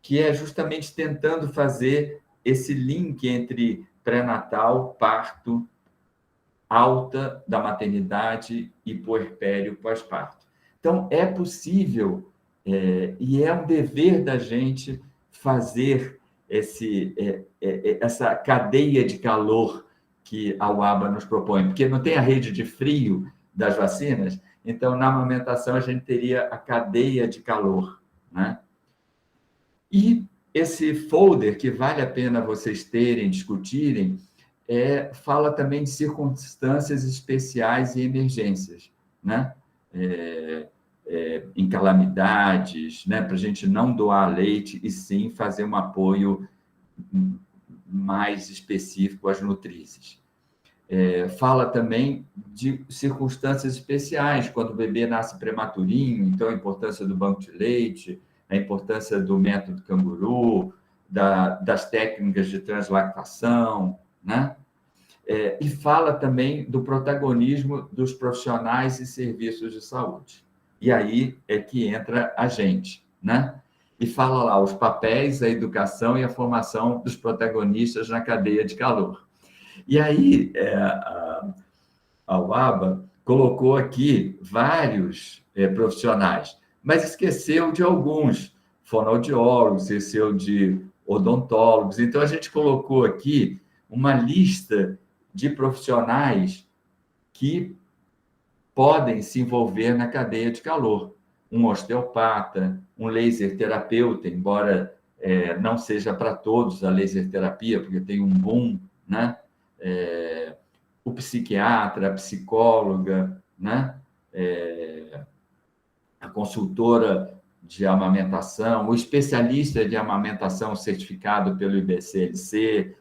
que é justamente tentando fazer esse link entre pré-natal, parto, alta da maternidade e puerpério pós-parto. Então, é possível e é um dever da gente fazer essa cadeia de calor que a UABA nos propõe, porque não tem a rede de frio das vacinas, então, na amamentação, a gente teria a cadeia de calor, né? E esse folder, que vale a pena vocês terem, discutirem, fala também de circunstâncias especiais e emergências, né? Em calamidades, né? Para a gente não doar leite e sim fazer um apoio mais específico às nutrizes. Fala também de circunstâncias especiais, quando o bebê nasce prematurinho, então a importância do banco de leite, a importância do método canguru, das técnicas de translactação, né? E fala também do protagonismo dos profissionais e serviços de saúde. E aí é que entra a gente, né? E fala lá os papéis, a educação e a formação dos protagonistas na cadeia de calor. E aí a UABA colocou aqui vários profissionais, mas esqueceu de alguns, fonoaudiólogos, esqueceu de odontólogos. Então, a gente colocou aqui uma lista de profissionais que podem se envolver na cadeia de calor. Um osteopata, um laser terapeuta, embora não seja para todos a laser terapia, porque tem um boom, né? O psiquiatra, a psicóloga, né? A consultora de amamentação, o especialista de amamentação certificado pelo IBCLC,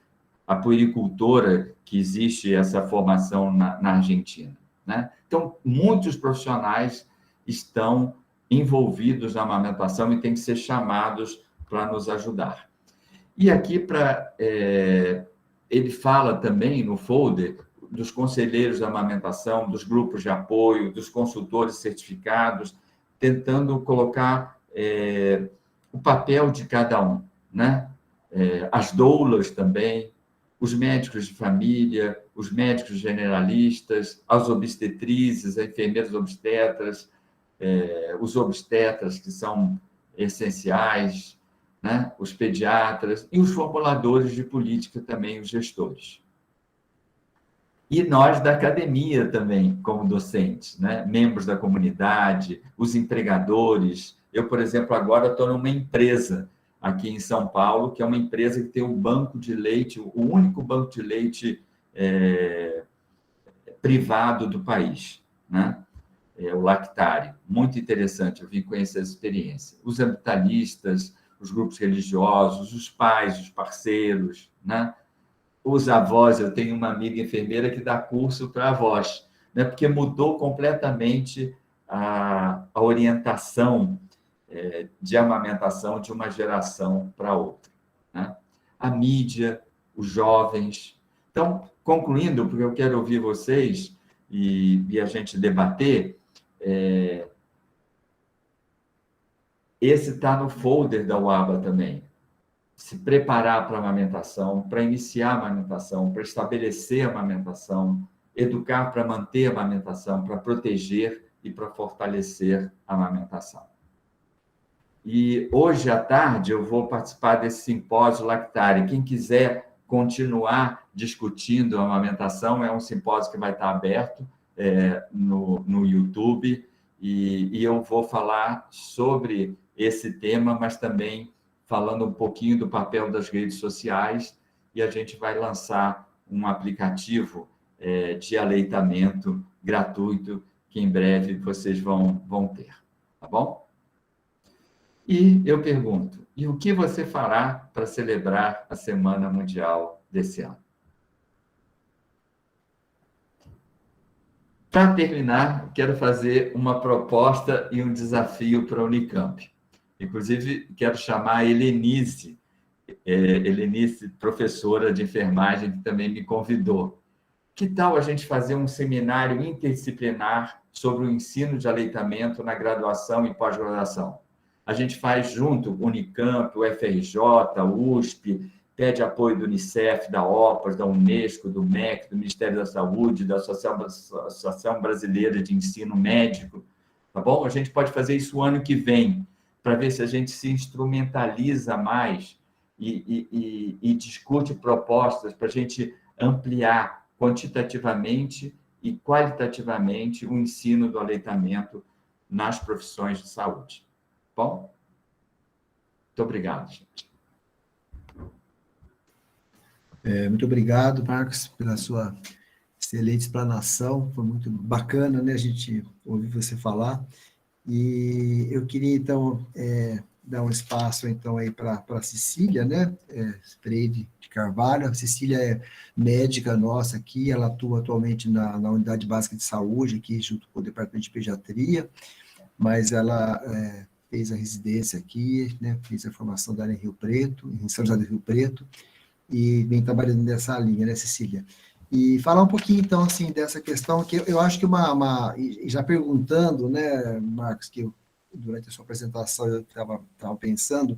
a puericultora, que existe essa formação na Argentina, né? Então, muitos profissionais estão envolvidos na amamentação e têm que ser chamados para nos ajudar. E aqui, ele fala também no folder dos conselheiros da amamentação, dos grupos de apoio, dos consultores certificados, tentando colocar o papel de cada um, né? As doulas também, os médicos de família, os médicos generalistas, as obstetrizes, as enfermeiras obstetras, os obstetras, que são essenciais, né? Os pediatras e os formuladores de política também, os gestores. E nós da academia também, como docentes, né? Membros da comunidade, os empregadores. Eu, por exemplo, agora estou numa empresa aqui em São Paulo, que é uma empresa que tem um banco de leite, o único banco de leite privado do país, né? O Lactário. Muito interessante, eu vim conhecer essa experiência. Os ambientalistas, os grupos religiosos, os pais, os parceiros, né? Os avós. Eu tenho uma amiga enfermeira que dá curso para avós, né? Porque mudou completamente a orientação de amamentação de uma geração para outra, né? A mídia, os jovens. Então, concluindo, porque eu quero ouvir vocês e a gente debater, esse está no folder da UABA também. Se preparar para a amamentação, para iniciar a amamentação, para estabelecer a amamentação, educar para manter a amamentação, para proteger e para fortalecer a amamentação. E hoje à tarde eu vou participar desse simpósio Lactare. Quem quiser continuar discutindo a amamentação, é um simpósio que vai estar aberto no YouTube, e eu vou falar sobre esse tema, mas também falando um pouquinho do papel das redes sociais, e a gente vai lançar um aplicativo de aleitamento gratuito, que em breve vocês vão ter, tá bom? E eu pergunto, e o que você fará para celebrar a Semana Mundial desse ano? Para terminar, quero fazer uma proposta e um desafio para a Unicamp. Inclusive, quero chamar a Helenice, professora de enfermagem, que também me convidou. Que tal a gente fazer um seminário interdisciplinar sobre o ensino de aleitamento na graduação e pós-graduação? A gente faz junto Unicamp, o FRJ, o USP, pede apoio do Unicef, da OPAS, da Unesco, do MEC, do Ministério da Saúde, da Associação Brasileira de Ensino Médico, tá bom? A gente pode fazer isso o ano que vem, para ver se a gente se instrumentaliza mais e discute propostas para a gente ampliar quantitativamente e qualitativamente o ensino do aleitamento nas profissões de saúde. Bom? Muito obrigado, gente.
Muito obrigado, Marcos, pela sua excelente explanação. Foi muito bacana, né, a gente ouvir você falar. E eu queria, então, dar um espaço, então, aí para a Cecília, né, Freire de Carvalho. A Cecília é médica nossa aqui, ela atua atualmente na Unidade Básica de Saúde, aqui junto com o Departamento de Pediatria, mas ela fez a residência aqui, né, fez a formação dela em Rio Preto, em São José do Rio Preto, e vem trabalhando nessa linha, né, Cecília? E falar um pouquinho, então, assim, dessa questão, que eu acho que já perguntando, né, Marcos, que durante a sua apresentação eu estava pensando,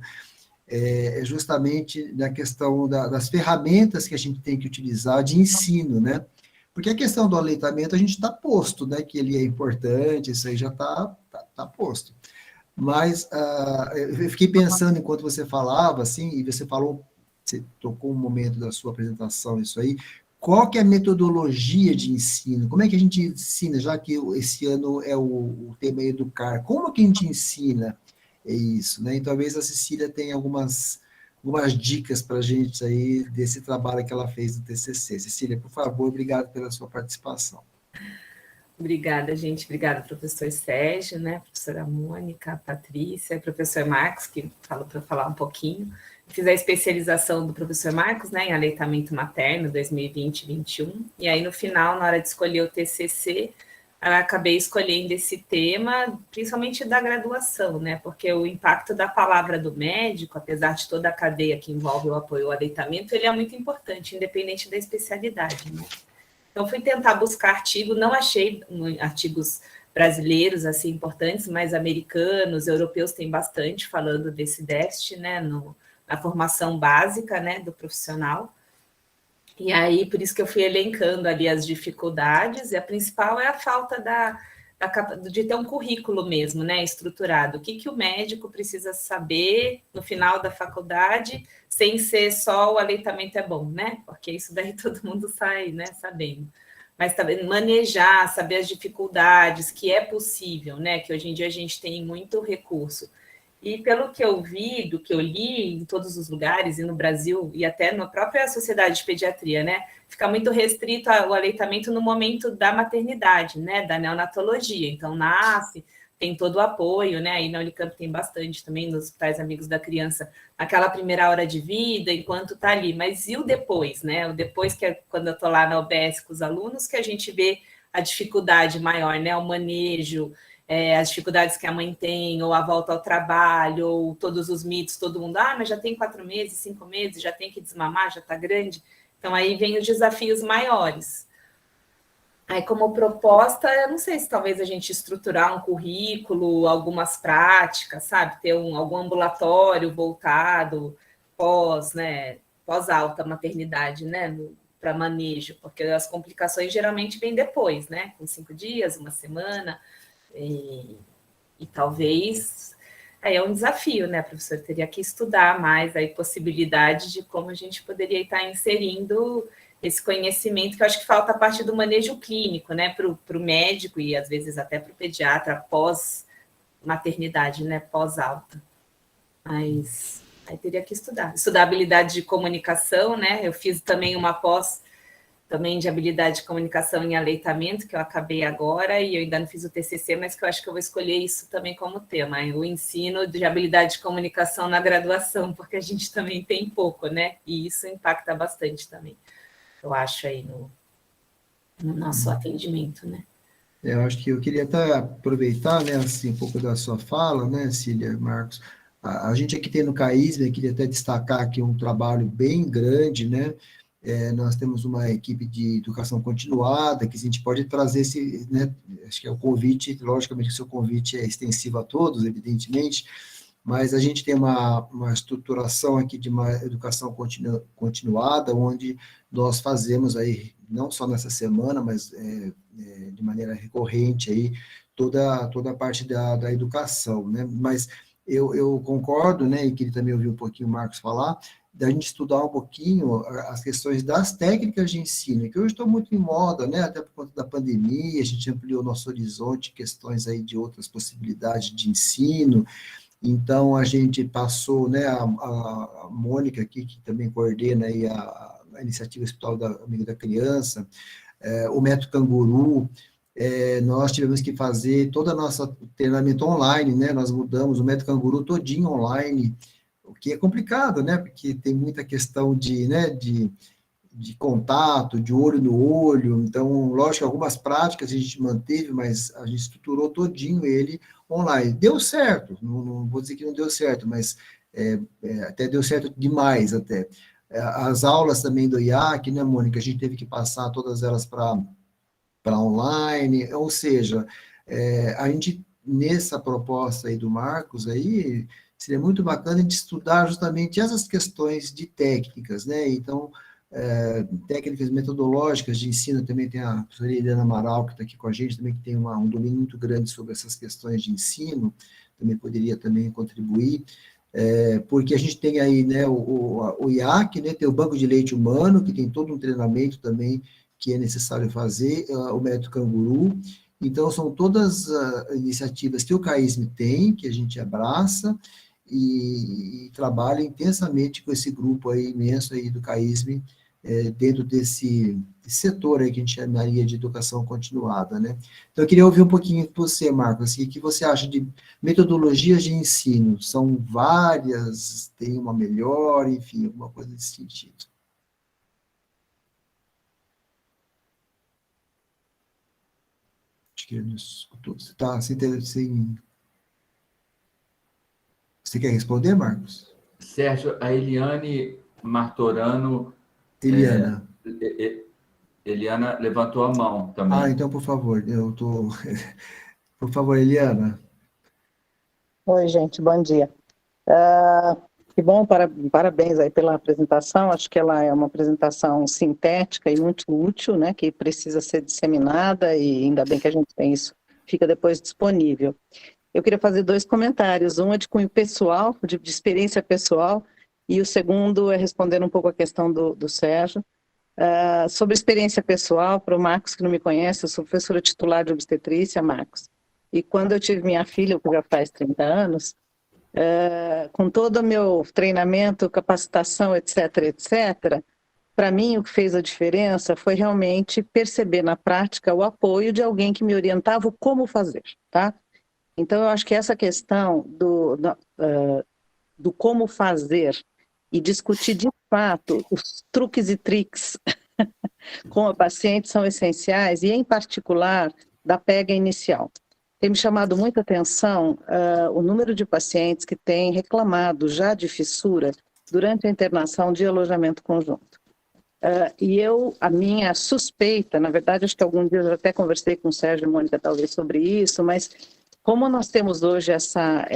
justamente na questão das ferramentas que a gente tem que utilizar de ensino, né? Porque a questão do aleitamento, a gente está posto, né, que ele é importante, isso aí já está posto. Mas eu fiquei pensando, enquanto você falava, assim, e você tocou um momento da sua apresentação, isso aí, qual que é a metodologia de ensino? Como é que a gente ensina, já que esse ano o tema é educar, como que a gente ensina isso, né? E talvez a Cecília tenha algumas dicas para a gente aí desse trabalho que ela fez no TCC. Cecília, por favor, obrigado pela sua participação.
Obrigada, gente. Obrigada, professor Sérgio, né? Professora Mônica, Patrícia, professor Marcos, que falou para falar um pouquinho. Fiz a especialização do professor Marcos, né, em aleitamento materno, 2020-21, e aí no final, na hora de escolher o TCC, eu acabei escolhendo esse tema, principalmente da graduação, né, porque o impacto da palavra do médico, apesar de toda a cadeia que envolve o apoio ao aleitamento, ele é muito importante, independente da especialidade, né. Então, fui tentar buscar artigo, não achei artigos brasileiros, assim, importantes, mas americanos, europeus tem bastante falando desse déficit, né, na formação básica, né, do profissional. E aí, por isso que eu fui elencando ali as dificuldades, e a principal é a falta de ter um currículo mesmo, né, estruturado. O que o médico precisa saber no final da faculdade, sem ser só o aleitamento é bom, né? Porque isso daí todo mundo sai, né, sabendo. Mas também manejar, saber as dificuldades, que é possível, né? Que hoje em dia a gente tem muito recurso. E pelo que eu vi, do que eu li em todos os lugares, e no Brasil, e até na própria Sociedade de Pediatria, né? Fica muito restrito ao aleitamento no momento da maternidade, né? Da neonatologia. Então, nasce, tem todo o apoio, né? Aí na Unicamp tem bastante também, nos hospitais amigos da criança, naquela primeira hora de vida, enquanto tá ali. Mas e o depois, né? O depois, que é quando eu tô lá na UBS com os alunos, que a gente vê a dificuldade maior, né? O manejo, as dificuldades que a mãe tem, ou a volta ao trabalho, ou todos os mitos, todo mundo, mas já tem 4 meses, 5 meses, já tem que desmamar, já está grande. Então, aí vem os desafios maiores. Aí, como proposta, eu não sei se talvez a gente estruturar um currículo, algumas práticas, sabe? Ter algum ambulatório voltado pós, né? Pós-alta maternidade, né? Para manejo, porque as complicações geralmente vêm depois, né? Com 5 dias, 1 semana. E talvez aí é um desafio, né, professor? Teria que estudar mais aí possibilidade de como a gente poderia estar inserindo esse conhecimento, que eu acho que falta a parte do manejo clínico, né, para o médico e às vezes até para o pediatra pós-maternidade, né, pós-alta. Mas aí teria que estudar habilidade de comunicação, né? Eu fiz também uma pós também de habilidade de comunicação em aleitamento, que eu acabei agora, e eu ainda não fiz o TCC, mas que eu acho que eu vou escolher isso também como tema, o ensino de habilidade de comunicação na graduação, porque a gente também tem pouco, né? E isso impacta bastante também, eu acho, aí no nosso atendimento, né?
Eu acho que eu queria até aproveitar, né, assim, um pouco da sua fala, né, Cília, Marcos. A gente aqui tem no CAISM, queria até destacar aqui um trabalho bem grande, né? Nós temos uma equipe de educação continuada, que a gente pode trazer esse, né, acho que é o convite, logicamente que o seu convite é extensivo a todos, evidentemente, mas a gente tem uma estruturação aqui de uma educação continuada, onde nós fazemos aí, não só nessa semana, mas de maneira recorrente aí, toda a parte da educação, né? Mas eu concordo, né, e queria também ouvir um pouquinho o Marcos falar, da gente estudar um pouquinho as questões das técnicas de ensino, que hoje estão muito em moda, né, até por conta da pandemia, a gente ampliou nosso horizonte, questões aí de outras possibilidades de ensino, então a gente passou, né, a Mônica aqui, que também coordena aí a iniciativa Hospital da Amiga da Criança, o método Canguru, nós tivemos que fazer todo o nosso treinamento online, né, nós mudamos o método Canguru todinho online, o que é complicado, né, porque tem muita questão né, de contato, de olho no olho, então, lógico, algumas práticas a gente manteve, mas a gente estruturou todinho ele online. Deu certo, não vou dizer que não deu certo, mas até deu certo demais, até. As aulas também do IAC, né, Mônica, a gente teve que passar todas elas para online, ou seja, a gente, nessa proposta aí do Marcos, aí, seria muito bacana a gente estudar justamente essas questões de técnicas, né, então, técnicas metodológicas de ensino, também tem a professora Eliana Amaral, que está aqui com a gente, também que tem um domínio muito grande sobre essas questões de ensino, também poderia também contribuir, porque a gente tem aí, né, o IAC, né, tem o Banco de Leite Humano, que tem todo um treinamento também que é necessário fazer, o método Canguru, então são todas iniciativas que o CAISM tem, que a gente abraça, e trabalha intensamente com esse grupo aí imenso aí do CAISM, dentro desse setor aí que a gente chamaria de educação continuada, né? Então, eu queria ouvir um pouquinho de você, Marcos, assim, o que você acha de metodologias de ensino? São várias, tem uma melhor, enfim, alguma coisa desse sentido. Acho que ele não escutou. Você está sem... Você quer responder, Marcos?
Sérgio, a Eliane Martorano...
Eliana.
Eliana levantou a mão também.
Então, por favor, Por favor, Eliana.
Oi, gente, bom dia. Que bom, parabéns aí pela apresentação, acho que ela é uma apresentação sintética e muito útil, né, que precisa ser disseminada, e ainda bem que a gente tem isso fica depois disponível. Eu queria fazer 2 comentários, um é de cunho pessoal, de experiência pessoal, e o segundo é respondendo um pouco a questão do Sérgio. Sobre experiência pessoal, para o Marcos que não me conhece, eu sou professora titular de obstetrícia, Marcos, e quando eu tive minha filha, que já faz 30 anos, com todo o meu treinamento, capacitação, etc., etc., para mim o que fez a diferença foi realmente perceber na prática o apoio de alguém que me orientava o como fazer, tá? Então, eu acho que essa questão do como fazer e discutir de fato os truques e tricks com a paciente são essenciais, e em particular da pega inicial. Tem me chamado muita atenção o número de pacientes que têm reclamado já de fissura durante a internação de alojamento conjunto. E a minha suspeita, na verdade, acho que algum dia eu até conversei com o Sérgio e Mônica talvez sobre isso, mas como nós temos hoje essa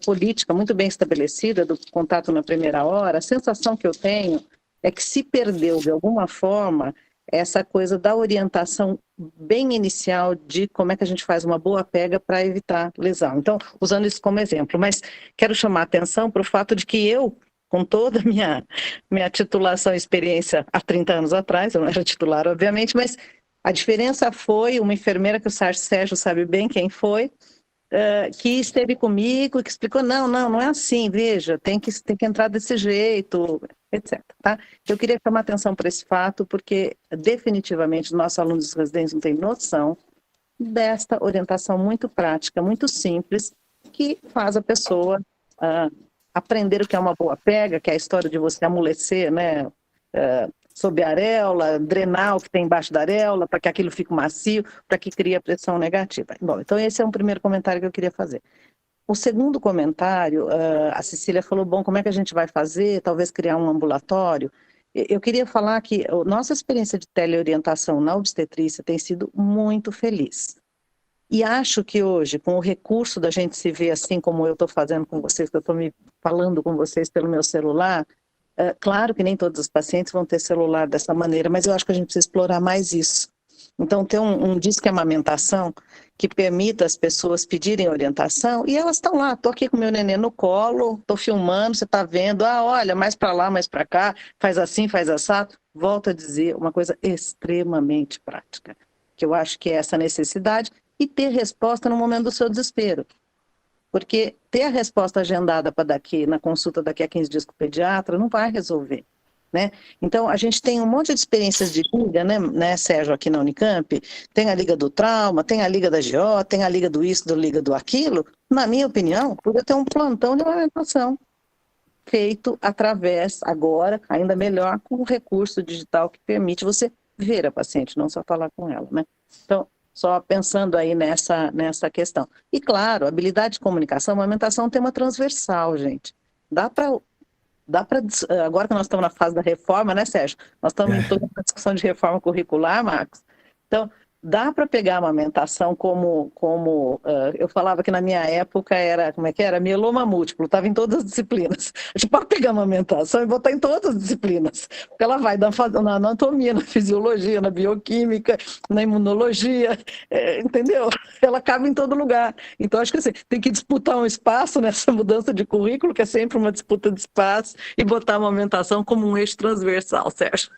política muito bem estabelecida do contato na primeira hora, a sensação que eu tenho é que se perdeu de alguma forma essa coisa da orientação bem inicial de como é que a gente faz uma boa pega para evitar lesão. Então, usando isso como exemplo, mas quero chamar a atenção para o fato de que eu, com toda a minha titulação e experiência há 30 anos atrás, eu não era titular, obviamente, mas a diferença foi uma enfermeira, que o Sérgio sabe bem quem foi, que esteve comigo, que explicou, não é assim, veja, tem que entrar desse jeito, etc. Tá? Eu queria chamar atenção para esse fato, porque definitivamente nossos alunos residentes não têm noção desta orientação muito prática, muito simples, que faz a pessoa aprender o que é uma boa pega, que é a história de você amolecer, né, sob a areola, drenar o que tem embaixo da areola, para que aquilo fique macio, para que crie a pressão negativa. Bom, então esse é um primeiro comentário que eu queria fazer. O segundo comentário, a Cecília falou, bom, como é que a gente vai fazer? Talvez criar um ambulatório. Eu queria falar que a nossa experiência de teleorientação na obstetrícia tem sido muito feliz. E acho que hoje, com o recurso da gente se ver assim como eu estou fazendo com vocês, que eu estou me falando com vocês pelo meu celular, claro que nem todos os pacientes vão ter celular dessa maneira, mas eu acho que a gente precisa explorar mais isso. Então, ter um disque amamentação que permita as pessoas pedirem orientação, e elas estão lá, estou aqui com meu neném no colo, estou filmando, você está vendo, olha, mais para lá, mais para cá, faz assim, faz assado. Volto a dizer, uma coisa extremamente prática, que eu acho que é essa necessidade, e ter resposta no momento do seu desespero. Porque ter a resposta agendada para na consulta daqui a 15 dias com o pediatra não vai resolver, né? Então, a gente tem um monte de experiências de liga, né, Sérgio, aqui na Unicamp, tem a liga do trauma, tem a liga da GO, tem a liga do isso, da liga do aquilo. Na minha opinião, poderia ter um plantão de amamentação feito através, agora, ainda melhor, com o recurso digital que permite você ver a paciente, não só falar com ela, né? Então, só pensando aí nessa questão. E, claro, habilidade de comunicação, amamentação é um tema transversal, gente. Dá para, agora que nós estamos na fase da reforma, né, Sérgio? Nós estamos em toda uma discussão de reforma curricular, Marcos. Então, dá para pegar a amamentação como eu falava que na minha época era, como é que era? Mieloma múltiplo, estava em todas as disciplinas. A gente pode pegar a amamentação e botar em todas as disciplinas, porque ela vai na anatomia, na fisiologia, na bioquímica, na imunologia, entendeu? Ela cabe em todo lugar. Então, acho que assim, tem que disputar um espaço nessa mudança de currículo, que é sempre uma disputa de espaço, e botar a amamentação como um eixo transversal, Sérgio.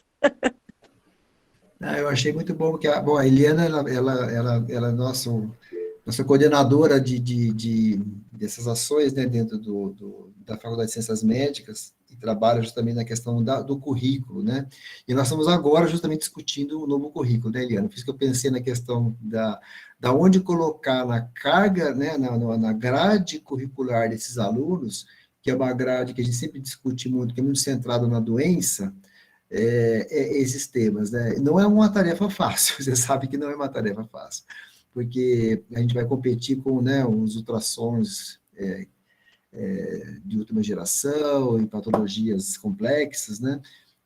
Eu achei muito bom, porque a Eliana, ela é nossa coordenadora dessas ações, né, dentro da Faculdade de Ciências Médicas, e trabalha justamente na questão do currículo, né? E nós estamos agora justamente discutindo o novo currículo, né, Eliana? Por isso que eu pensei na questão da onde colocar na carga, né, na grade curricular desses alunos, que é uma grade que a gente sempre discute muito, que é muito centrada na doença, esses temas, né? Não é uma tarefa fácil, você sabe que não é uma tarefa fácil, porque a gente vai competir com, né, os ultrassons de última geração e patologias complexas, né?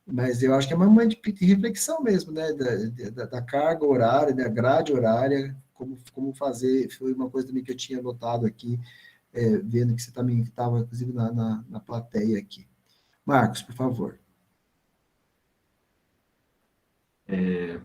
Mas eu acho que é uma momento de reflexão mesmo, né? Da carga horária, da grade horária, como fazer, foi uma coisa também que eu tinha notado aqui, vendo que você também estava, inclusive, na plateia aqui. Marcos, por favor.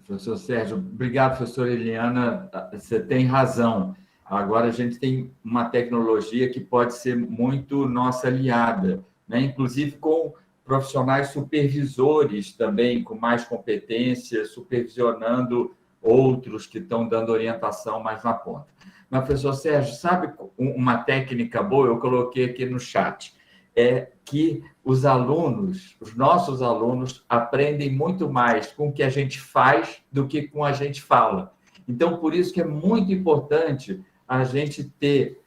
Professor Sérgio, obrigado, professora Eliana, você tem razão. Agora a gente tem uma tecnologia que pode ser muito nossa aliada, né? Inclusive com profissionais supervisores também, com mais competência, supervisionando outros que estão dando orientação mais na ponta. Mas, professor Sérgio, sabe uma técnica boa? Eu coloquei aqui no chat. É que os alunos, os nossos alunos, aprendem muito mais com o que a gente faz do que com a gente fala. Então, por isso que é muito importante a gente ter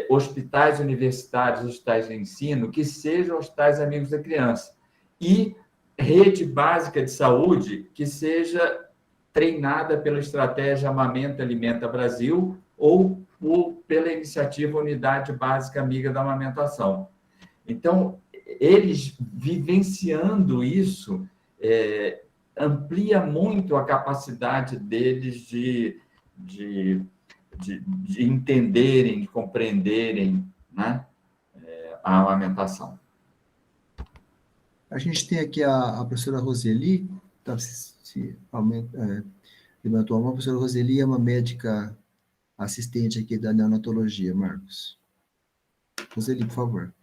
hospitais universitários, hospitais de ensino, que sejam hospitais amigos da criança. E rede básica de saúde que seja treinada pela estratégia Amamenta Alimenta Brasil ou pela iniciativa Unidade Básica Amiga da Amamentação. Então, eles vivenciando isso, amplia muito a capacidade deles de entenderem, de compreenderem, né, a amamentação.
A gente tem aqui a professora Roseli, tá, levantou a mão. A professora Roseli é uma médica assistente aqui da neonatologia, Marcos. Roseli, por favor.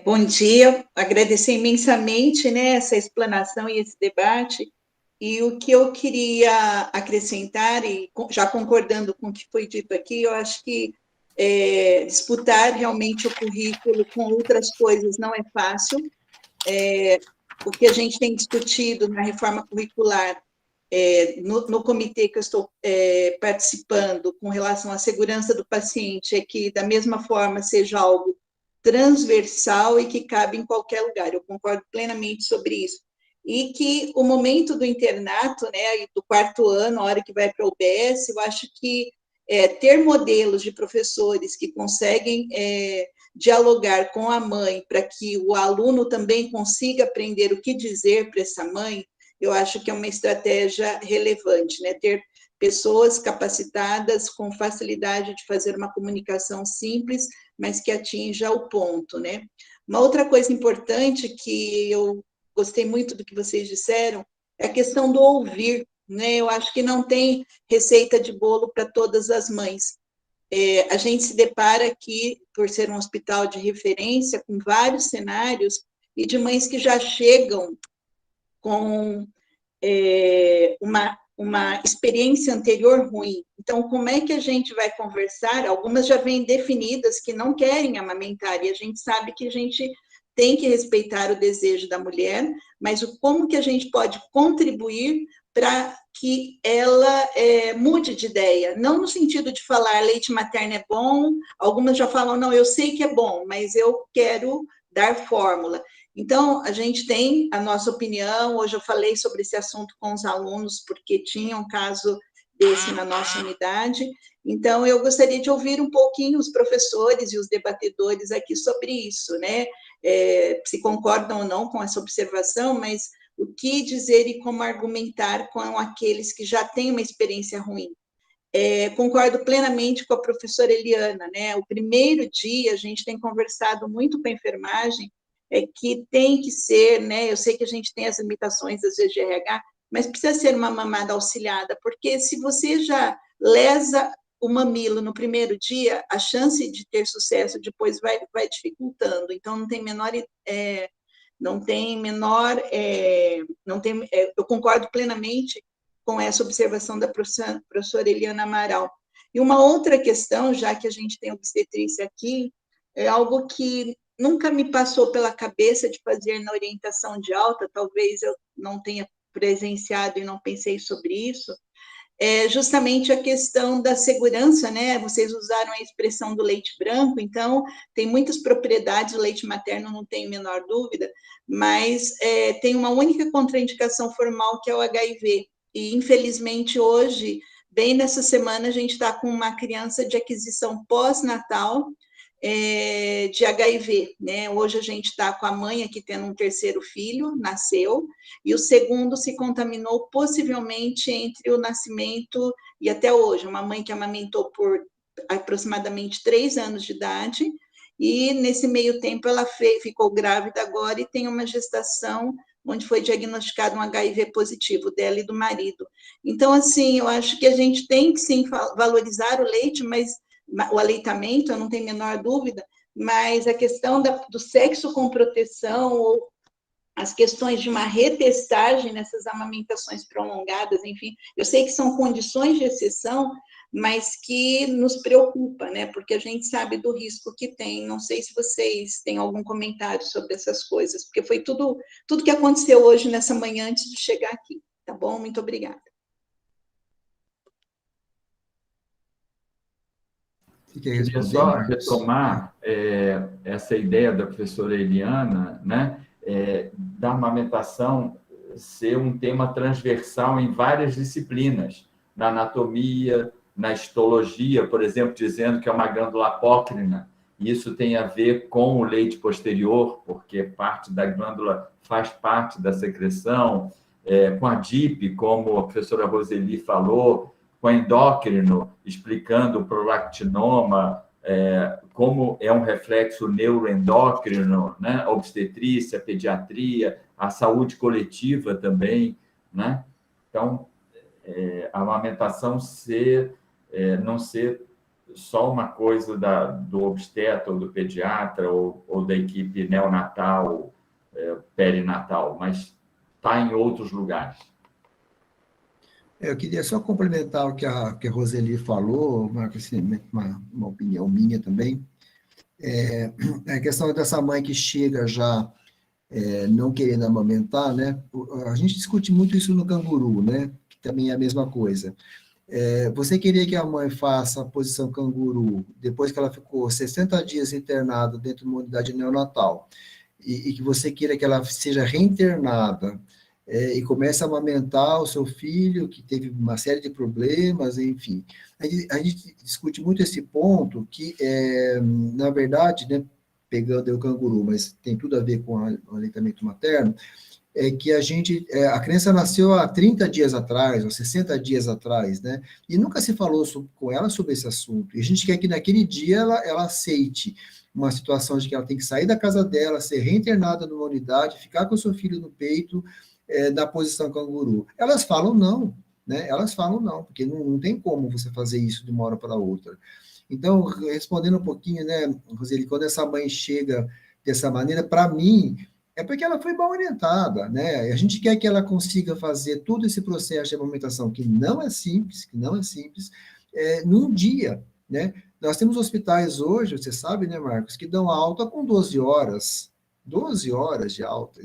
Bom dia, agradecer imensamente, né, essa explanação e esse debate, e o que eu queria acrescentar, e já concordando com o que foi dito aqui, eu acho que disputar realmente o currículo com outras coisas não é fácil. O que a gente tem discutido na reforma curricular, no comitê que eu estou participando com relação à segurança do paciente, é que, da mesma forma, seja algo transversal e que cabe em qualquer lugar. Eu concordo plenamente sobre isso. E que o momento do internato, né, do quarto ano, a hora que vai para o UBS, eu acho que ter modelos de professores que conseguem dialogar com a mãe para que o aluno também consiga aprender o que dizer para essa mãe, eu acho que é uma estratégia relevante, né? Ter pessoas capacitadas com facilidade de fazer uma comunicação simples, mas que atinja o ponto, né? Uma outra coisa importante que eu gostei muito do que vocês disseram é a questão do ouvir, né? Eu acho que não tem receita de bolo para todas as mães. A gente se depara aqui, por ser um hospital de referência, com vários cenários, e de mães que já chegam com uma experiência anterior ruim. Então, como é que a gente vai conversar? Algumas já vêm definidas que não querem amamentar, e a gente sabe que a gente tem que respeitar o desejo da mulher, mas como que a gente pode contribuir para que ela mude de ideia? Não no sentido de falar leite materno é bom, algumas já falam, não, eu sei que é bom, mas eu quero dar fórmula. Então, a gente tem a nossa opinião. Hoje eu falei sobre esse assunto com os alunos, porque tinha um caso desse na nossa unidade. Então, eu gostaria de ouvir um pouquinho os professores e os debatedores aqui sobre isso, né? Se concordam ou não com essa observação, mas o que dizer e como argumentar com aqueles que já têm uma experiência ruim. Concordo plenamente com a professora Eliana, né? O primeiro dia, a gente tem conversado muito com a enfermagem, que tem que ser, né? Eu sei que a gente tem as limitações, às vezes, de RH, mas precisa ser uma mamada auxiliada, porque se você já lesa o mamilo no primeiro dia, a chance de ter sucesso depois vai dificultando. Então, eu concordo plenamente com essa observação da professora Eliana Amaral. E uma outra questão, já que a gente tem obstetrícia aqui, é algo que nunca me passou pela cabeça de fazer na orientação de alta, talvez eu não tenha presenciado e não pensei sobre isso, é justamente a questão da segurança, né? Vocês usaram a expressão do leite branco, então tem muitas propriedades, o leite materno não tem a menor dúvida, mas tem uma única contraindicação formal, que é o HIV, e infelizmente hoje, bem nessa semana, a gente está com uma criança de aquisição pós-natal, de HIV, né? Hoje a gente está com a mãe aqui tendo um terceiro filho, nasceu, e o segundo se contaminou possivelmente entre o nascimento e até hoje. Uma mãe que amamentou por aproximadamente 3 anos de idade, e nesse meio tempo ela ficou grávida agora e tem uma gestação onde foi diagnosticado um HIV positivo dela e do marido. Então, assim, eu acho que a gente tem que, sim, valorizar o leite, mas o aleitamento, eu não tenho a menor dúvida, mas a questão do sexo com proteção, ou as questões de uma retestagem nessas amamentações prolongadas, enfim, eu sei que são condições de exceção, mas que nos preocupa, né? Porque a gente sabe do risco que tem. Não sei se vocês têm algum comentário sobre essas coisas, porque foi tudo que aconteceu hoje nessa manhã antes de chegar aqui, tá bom? Muito obrigada.
Queria só retomar essa ideia da professora Eliana, né, da amamentação ser um tema transversal em várias disciplinas, na anatomia, na histologia, por exemplo, dizendo que é uma glândula apócrina, e isso tem a ver com o leite posterior, porque parte da glândula faz parte da secreção, com a DIP, como a professora Roseli falou, com endócrino, explicando o prolactinoma, como é um reflexo neuroendócrino, né? Obstetrícia, pediatria, a saúde coletiva também, né? Então, a amamentação não ser só uma coisa do obstetra ou do pediatra ou da equipe neonatal, perinatal, mas está em outros lugares.
Eu queria só complementar o que a Roseli falou, Marcos, uma opinião minha também. A questão dessa mãe que chega já não querendo amamentar, né? A gente discute muito isso no canguru, né? Que também é a mesma coisa. Você queria que a mãe faça a posição canguru depois que ela ficou 60 dias internada dentro de uma unidade neonatal e que você queira que ela seja reinternada e comece a amamentar o seu filho, que teve uma série de problemas, enfim. A gente discute muito esse ponto, que, na verdade, né, pegando o canguru, mas tem tudo a ver com o aleitamento materno, que a criança nasceu há 30 dias atrás, ou 60 dias atrás, né? E nunca se falou com ela sobre esse assunto. E a gente quer que naquele dia ela aceite uma situação de que ela tem que sair da casa dela, ser reinternada numa unidade, ficar com o seu filho no peito, da posição canguru. Elas falam não, né? Elas falam não, porque não tem como você fazer isso de uma hora para outra. Então, respondendo um pouquinho, né, Roseli, quando essa mãe chega dessa maneira, para mim, é porque ela foi mal orientada, né? A gente quer que ela consiga fazer todo esse processo de amamentação, que não é simples, num dia, né? Nós temos hospitais hoje, você sabe, né, Marcos, que dão alta com 12 horas de alta.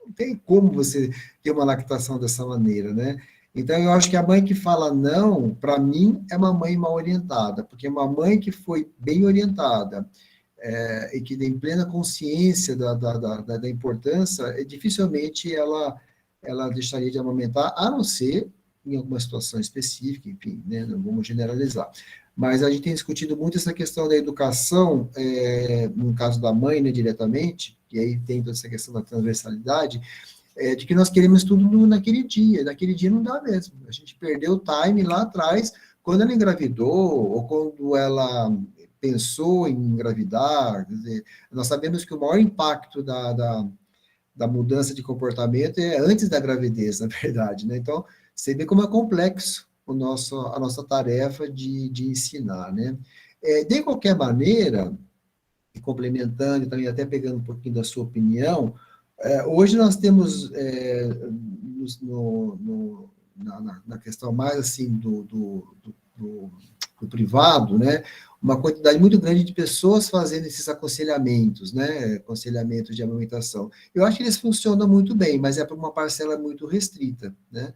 Não tem como você ter uma lactação dessa maneira, né? Então, eu acho que a mãe que fala não, para mim, é uma mãe mal orientada, porque uma mãe que foi bem orientada, e que tem plena consciência da importância, dificilmente ela deixaria de amamentar, a não ser em alguma situação específica, enfim, né, não vamos generalizar. Mas a gente tem discutido muito essa questão da educação, no caso da mãe, né, diretamente, e aí tem toda essa questão da transversalidade, de que nós queremos tudo naquele dia não dá mesmo. A gente perdeu o time lá atrás, quando ela engravidou, ou quando ela pensou em engravidar. Quer dizer, nós sabemos que o maior impacto da mudança de comportamento é antes da gravidez, na verdade, né? Então, você vê como é complexo a nossa tarefa de ensinar, né? De qualquer maneira, e complementando, e também até pegando um pouquinho da sua opinião, hoje nós temos, na questão mais assim do privado, né, uma quantidade muito grande de pessoas fazendo esses aconselhamentos, né, aconselhamentos de amamentação. Eu acho que eles funcionam muito bem, mas é para uma parcela muito restrita, né.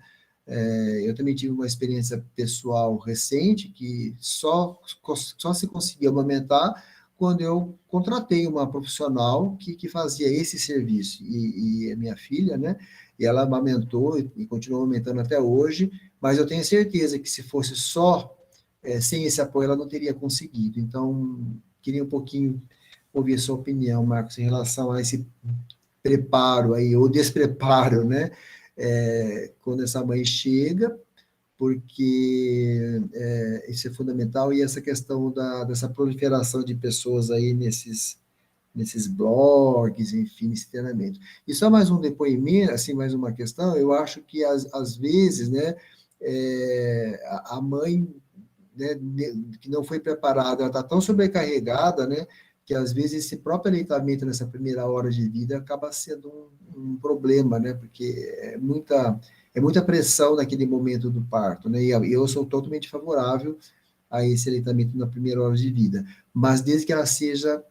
Eu também tive uma experiência pessoal recente que só se conseguia amamentar quando eu contratei uma profissional que fazia esse serviço, e a minha filha, né, e ela amamentou e continua amamentando até hoje, mas eu tenho certeza que se fosse só sem esse apoio, ela não teria conseguido. Então, queria um pouquinho ouvir a sua opinião, Marcos, em relação a esse preparo aí, ou despreparo, né, quando essa mãe chega, porque isso é fundamental, e essa questão dessa proliferação de pessoas aí nesses nesses blogs, enfim, nesse treinamento. E só mais um depoimento, assim, mais uma questão, eu acho que, às vezes, né, a mãe, né, que não foi preparada, ela está tão sobrecarregada, né, que às vezes esse próprio aleitamento nessa primeira hora de vida acaba sendo um problema, né, porque é muita pressão naquele momento do parto, né, e eu sou totalmente favorável a esse aleitamento na primeira hora de vida, mas desde que ela seja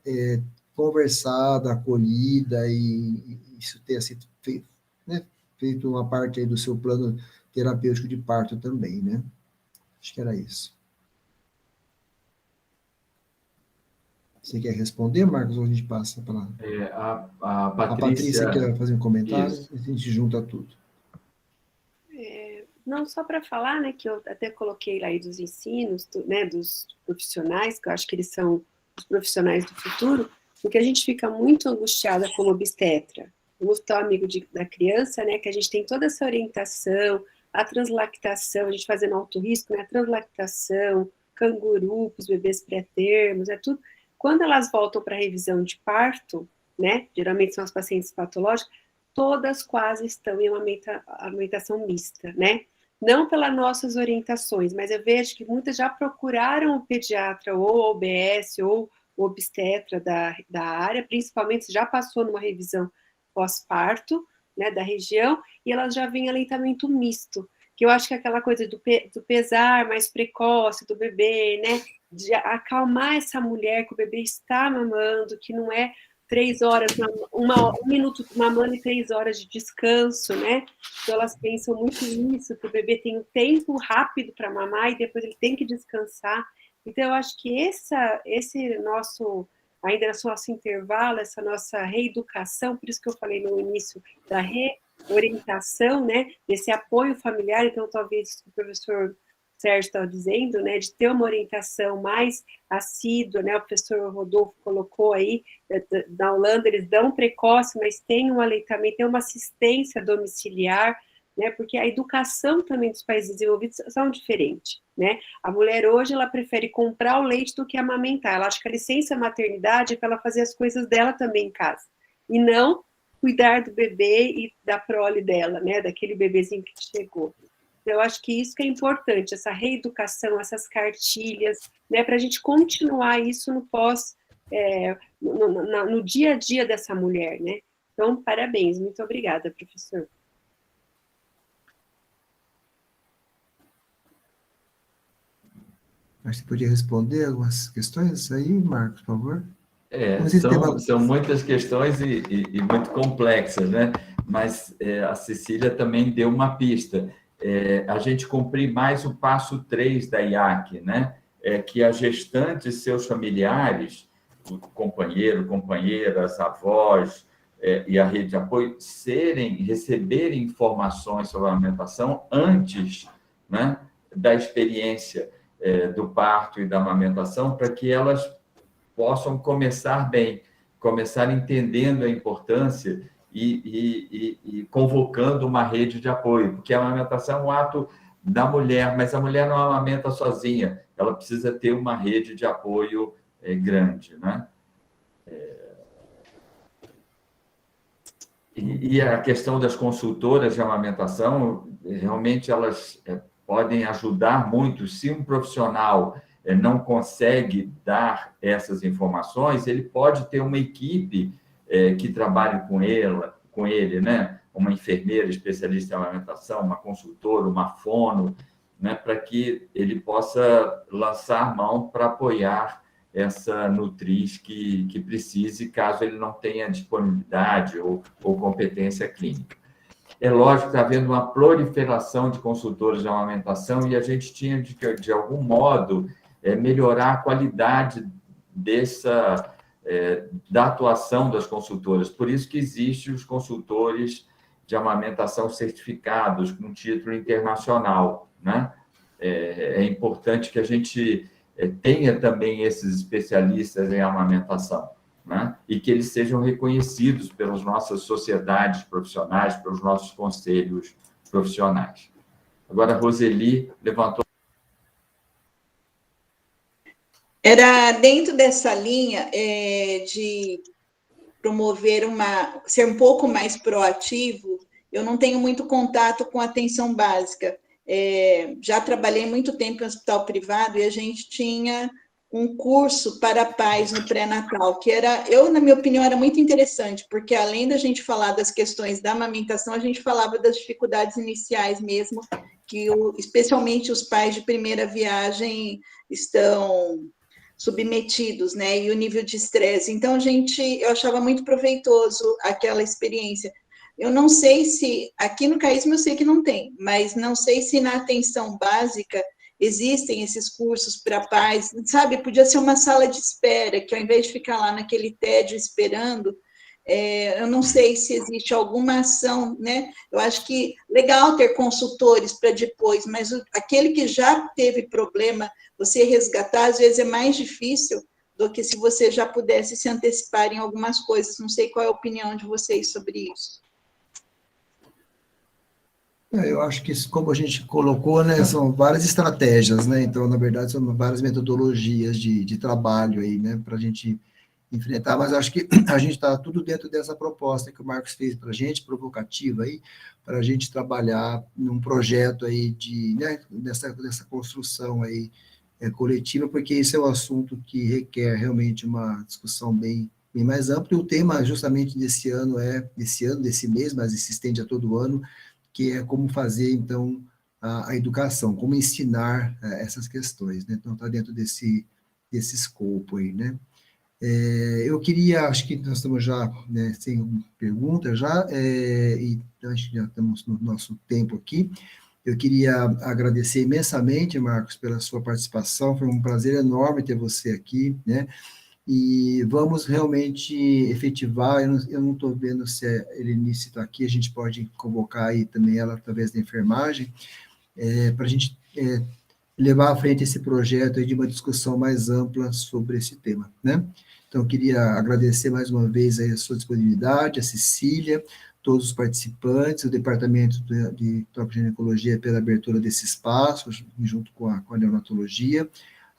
conversada, acolhida, e isso tenha sido feito, né, feito uma parte aí do seu plano terapêutico de parto também, né? Acho que era isso. Você quer responder, Marcos, ou a gente passa para...
A
A Patrícia quer fazer um comentário,
Isso.
a gente junta tudo.
Não, só para falar, né, que eu até coloquei lá aí dos ensinos, né, dos profissionais, que eu acho que eles são os profissionais do futuro, porque a gente fica muito angustiada como obstetra, como tão amigo da criança, né, que a gente tem toda essa orientação, a translactação, a gente fazendo alto risco, né, a translactação, canguru, para os bebês pré-termos, é tudo. Quando elas voltam para a revisão de parto, né, geralmente são as pacientes patológicas, todas quase estão em uma amamentação mista, né? Não pelas nossas orientações, mas eu vejo que muitas já procuraram o pediatra ou o OBS ou o obstetra da área, principalmente se já passou numa revisão pós-parto, né, da região, e elas já vêm aleitamento misto, que eu acho que é aquela coisa do pesar mais precoce do bebê, né, de acalmar essa mulher que o bebê está mamando, que não é 3 horas, um minuto mamando e 3 horas de descanso, né? Então elas pensam muito nisso, que o bebê tem um tempo rápido para mamar e depois ele tem que descansar. Então eu acho que esse nosso, ainda nosso intervalo, essa nossa reeducação, por isso que eu falei no início da reorientação, né? Desse apoio familiar, então talvez o professor Sérgio estava dizendo, né, de ter uma orientação mais assídua, né, o professor Rodolfo colocou aí, na Holanda eles dão precoce, mas tem um aleitamento, tem uma assistência domiciliar, né, porque a educação também dos países desenvolvidos são diferentes, né, a mulher hoje, ela prefere comprar o leite do que amamentar, ela acha que a licença maternidade é para ela fazer as coisas dela também em casa, e não cuidar do bebê e da prole dela, né, daquele bebezinho que chegou. Eu acho que isso que é importante, essa reeducação, essas cartilhas, né, para a gente continuar isso no no dia a dia dessa mulher, né? Então, parabéns, muito obrigada, professor.
Acho que você podia responder algumas questões aí, Marcos, por favor?
São muitas questões e muito complexas, né? Mas a Cecília também deu uma pista. A gente cumprir mais o passo 3 da IAC, né? Que a gestante e seus familiares, o companheiro, companheiras, avós e a rede de apoio, receberem informações sobre a amamentação antes, né, da experiência do parto e da amamentação, para que elas possam começar bem, começar entendendo a importância e convocando uma rede de apoio, porque a amamentação é um ato da mulher, mas a mulher não amamenta sozinha, ela precisa ter uma rede de apoio grande, né? E a questão das consultoras de amamentação, realmente elas podem ajudar muito. Se um profissional não consegue dar essas informações, ele pode ter uma equipe que trabalhe com ele, né? Uma enfermeira especialista em amamentação, uma consultora, uma fono, né? Para que ele possa lançar mão para apoiar essa nutriz que precise, caso ele não tenha disponibilidade ou competência clínica. É lógico que está havendo uma proliferação de consultores de amamentação e a gente tinha, de algum modo, melhorar a qualidade da atuação das consultoras. Por isso que existem os consultores de amamentação certificados com título internacional, né? É importante que a gente tenha também esses especialistas em amamentação, né? E que eles sejam reconhecidos pelas nossas sociedades profissionais, pelos nossos conselhos profissionais. Agora, a Roseli levantou.
Era dentro dessa linha promover ser um pouco mais proativo. Eu não tenho muito contato com atenção básica. Já trabalhei muito tempo em hospital privado e a gente tinha um curso para pais no pré-natal, que na minha opinião, era muito interessante, porque além da gente falar das questões da amamentação, a gente falava das dificuldades iniciais mesmo, que especialmente os pais de primeira viagem estão submetidos, né, e o nível de estresse. Então, eu achava muito proveitoso aquela experiência. Eu não sei se, aqui no CAISM eu sei que não tem, mas não sei se na atenção básica existem esses cursos para pais, sabe? Podia ser uma sala de espera, que ao invés de ficar lá naquele tédio esperando, eu não sei se existe alguma ação, né? Eu acho que legal ter consultores para depois, mas aquele que já teve problema, você resgatar, às vezes é mais difícil do que se você já pudesse se antecipar em algumas coisas. Não sei qual é a opinião de vocês sobre isso.
Eu acho que, como a gente colocou, né, são várias estratégias, né, então, na verdade, são várias metodologias de trabalho aí, né, para a gente enfrentar, mas acho que a gente está tudo dentro dessa proposta que o Marcos fez para a gente, provocativa aí, para a gente trabalhar num projeto aí né, dessa construção aí coletiva, porque esse é um assunto que requer realmente uma discussão bem mais ampla, e o tema justamente desse mês, mas se estende a todo ano, que é como fazer, então, a educação, como ensinar essas questões, né? Então, está dentro desse escopo aí, né? Eu queria, acho que nós estamos já, né, sem pergunta já, e acho que já estamos no nosso tempo aqui. Eu queria agradecer imensamente, Marcos, pela sua participação, foi um prazer enorme ter você aqui, né? E vamos realmente efetivar, eu não estou vendo se a Helenice está aqui, a gente pode convocar aí também ela através da enfermagem, para a gente levar à frente esse projeto aí de uma discussão mais ampla sobre esse tema, né? Então, eu queria agradecer mais uma vez aí a sua disponibilidade, a Cecília, todos os participantes, o Departamento de Tocoginecologia pela abertura desse espaço, junto com a neonatologia.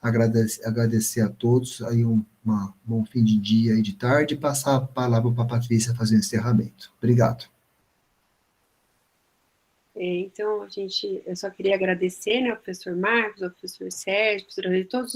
Agradecer a todos, aí um bom fim de dia e de tarde, e passar a palavra para a Patrícia fazer o encerramento. Obrigado.
Então, eu só queria agradecer, né, ao professor Marcos, ao professor Sérgio, todos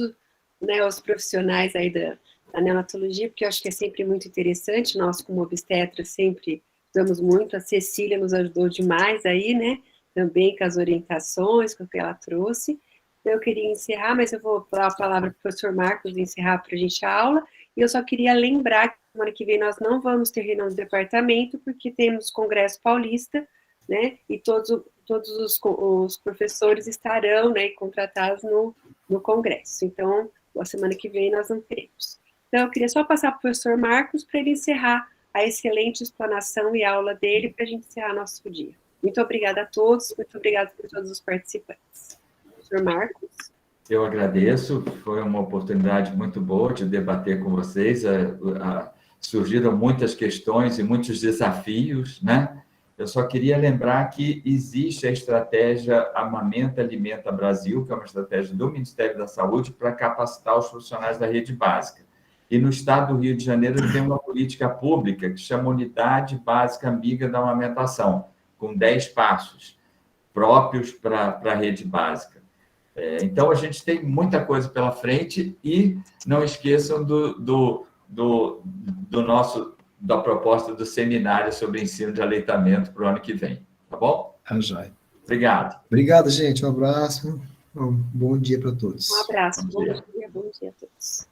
né, os profissionais aí da neonatologia, porque eu acho que é sempre muito interessante, nós como obstetras sempre usamos muito, a Cecília nos ajudou demais aí, né, também com as orientações, com o que ela trouxe. Eu queria encerrar, mas eu vou dar a palavra para o professor Marcos encerrar para a gente a aula, e eu só queria lembrar que semana que vem nós não vamos ter reunião do departamento, porque temos Congresso Paulista, né, e todos os professores estarão, né, contratados no Congresso. Então, a semana que vem nós não teremos. Então, eu queria só passar para o professor Marcos para ele encerrar a excelente explanação e aula dele para a gente encerrar nosso dia. Muito obrigada a todos, muito obrigada por todos os participantes. Professor Marcos.
Eu agradeço, foi uma oportunidade muito boa de debater com vocês. Surgiram muitas questões e muitos desafios, né? Eu só queria lembrar que existe a estratégia Amamenta Alimenta Brasil, que é uma estratégia do Ministério da Saúde para capacitar os profissionais da rede básica. E no estado do Rio de Janeiro tem uma política pública que chama Unidade Básica Amiga da Amamentação, com 10 passos próprios para a rede básica. Então, a gente tem muita coisa pela frente e não esqueçam da proposta do seminário sobre ensino de aleitamento para o ano que vem, tá bom?
Já.
Obrigado.
Obrigado, gente. Um abraço. Um bom dia para todos.
Um abraço. Bom dia a todos.